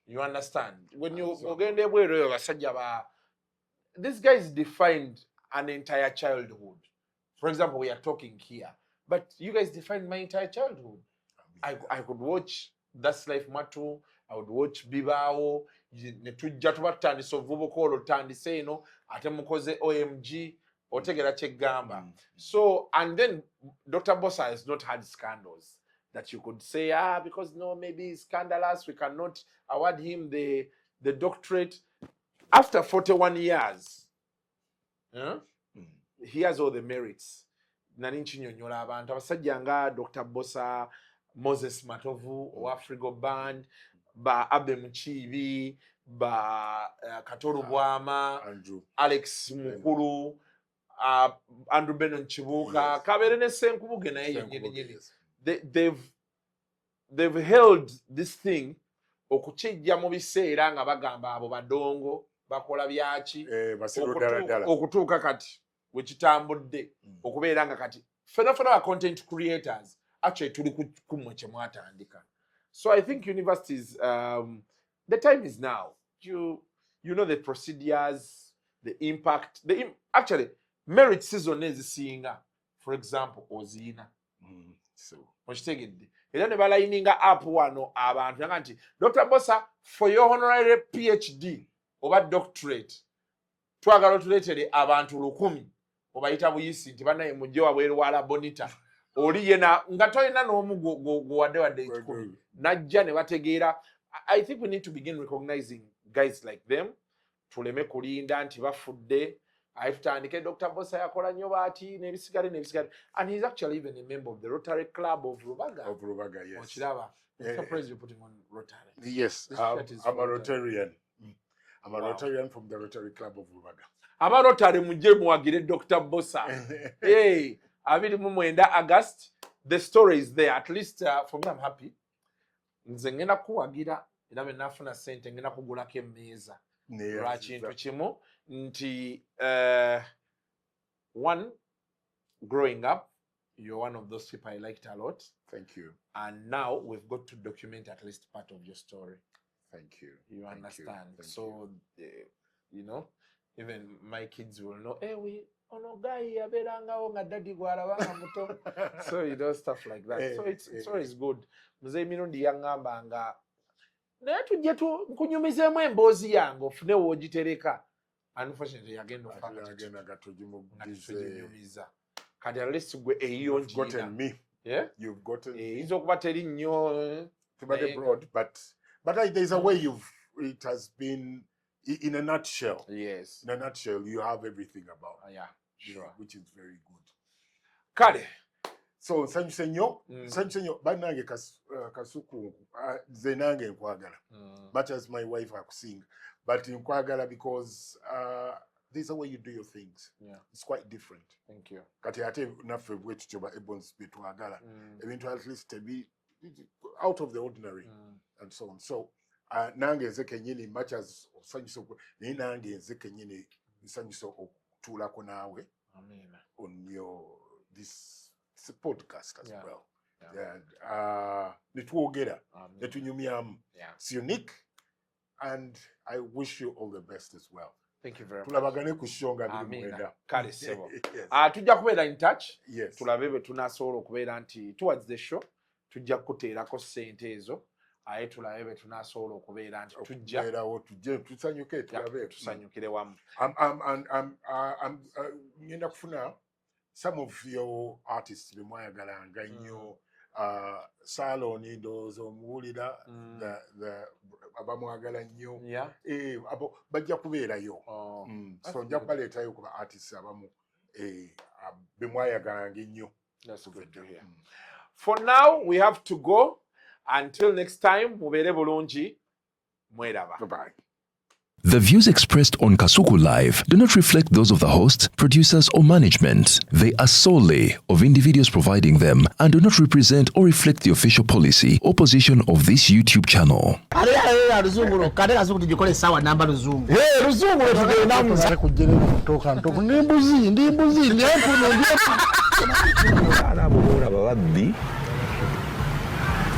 you understand? When you again these guys defined an entire childhood. For example, we are talking here, but you guys defined my entire childhood. I could watch That's Life MWATTU, I would watch BIBAAWO, ne tujja tubatandisa ovubuka olwo tandise eno ate mukoze OMG otegera kyegamba. So and then Dr. Bossa has not had scandals that you could say because no, maybe he's scandalous, we cannot award him the doctorate after 41 years. He has all the merits. Nani nchinyonyola abantu abasajja nga Dr. Bossa, Moses Matovu o Afrigo Band, ba Abe Mchibi, ba Katoro Bwama, Alex Mukuru, Andrew Benon Chibuka, Kaberene Senkubuge na yeye. They've held this thing okuchijja mu biseera nga bagamba abo badongo bakola byaki okutuuka kati wekitambudde okubeera nga kati fena content creators actually tuli kumwe kye mwatandika. So I think universities the time is now. You know the procedures, the impact, actually merit season ezisinga, for example ozina so okitegedde era ne balayininga app wano abantu nga nti Dr. Bossa for your honorary PhD oba doctorate twagala otuleetere abantu 100 obayita buyisi nti banaye mujje wabweru wala bonita oli yena nga toyina n'omu wadde 10 najja ne bategeera. I think we need to begin recognizing guys like them tuleme kulinda nti bafudde ayitandike Dr. Bossa yakola nnyo baati n'ebisigale and he's actually even a member of the Rotary Club of Rubaga. Yes. Ochiraba. What's the praise you're putting on Rotary? Yes, I'm a Rotarian. I'm a Rotarian from the Rotary Club of Rubaga. Aba Rotary mujje muwagire Dr. Bossa. Hey, 29 August. The story is there. At least for me, I'm happy. Nze ngenda kuwagira era bwe nafuna sente ngenda kugulako emmeeza. Lwakintu kimu nti one, growing up, you're one of those people I liked a lot. Thank you. And now we've got to document at least part of your story. Thank you. You understand? So, you know, even my kids will know, hey, ono guy aberangawo nga daddy gwalabanga muto. So, you know, stuff like that. So it's always good. Muze mirundi yangamba nga naye tujje nkunyumizeemu emboozi yange ofune woogitereka. Unfortunately, agenda gatujimugiza. Kati at least gwe eyiyo njiina. You've gotten me. Yeah? You've gotten me. Izo kuba teri nnyo. Broad, but there's a way it has been in a nutshell. Yes. In a nutshell, you have everything about. Yeah, sure. Which is very good. Kale. So, nsanyuse nnyo, bannange Kasuku, ze nange nkwagala. Much as my wife akusinga. But nkwagala because there's a way you do your things. Yeah. It's quite different. Thank you. Kati ate naffe bwetutyo ba EBONS betwagala. Ebintu at least to be out of the ordinary and so on. So, nange nze kennyini much as osanyusa naye nange nze kennyini nsanyusa okutuulako naawe on this podcast as well. Netwogera, netunyumyamu. It's unique and I wish you all the best as well. Thank you very much. Tulabagane ku shonga bili mwenda. Kale sebo. Tujja kubeera in touch. Yes. Tulabe bwe tunasobola okubeera nti towards the show tujja kuteerako ssente ezo. Aye tulabe bwe tunasobola okubeera nti tujja. Okubeerawo tujje tusanyuke tulabe. Tusanyukire wamu. I'm ngenda kufuna some of your artists be mwayagalanga nnyo. Salon ndowooza omuwulira abamwagala nnyo abo bajja kubeerayo. So nja kubaleetayo ku ba artists abamu be mwayagalanga nnyo. That's good to hear. For now we have to go. Until next time, mubeere bulungi. Mweraba. Bye-bye. The views expressed on Kasuku Live do not reflect those of the hosts, producers, or management. They are solely of individuals providing them and do not represent or reflect the official policy or position of this YouTube channel.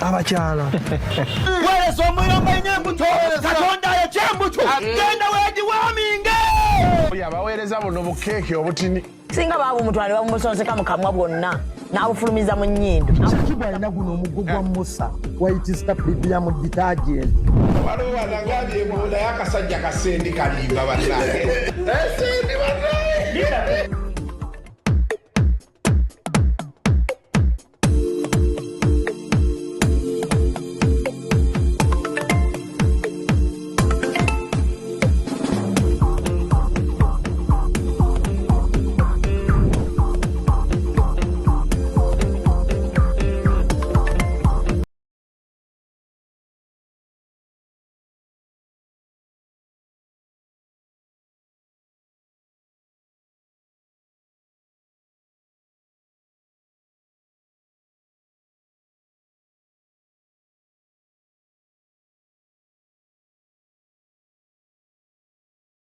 Abakyala wereso omuyomba enyembuto katonda yekyembuto genda wegiwaminge yabaweereza buno bukeeke obutini singa baabo omutwale bamusonseka mu kamwa bwonna n'abufulumiza mu nnyindo alina guno omuggo gwa Musa wayitisita bibya mu detergent waliwo wanangali ebola yakasajja kasendi kalimba bannange esendi bannange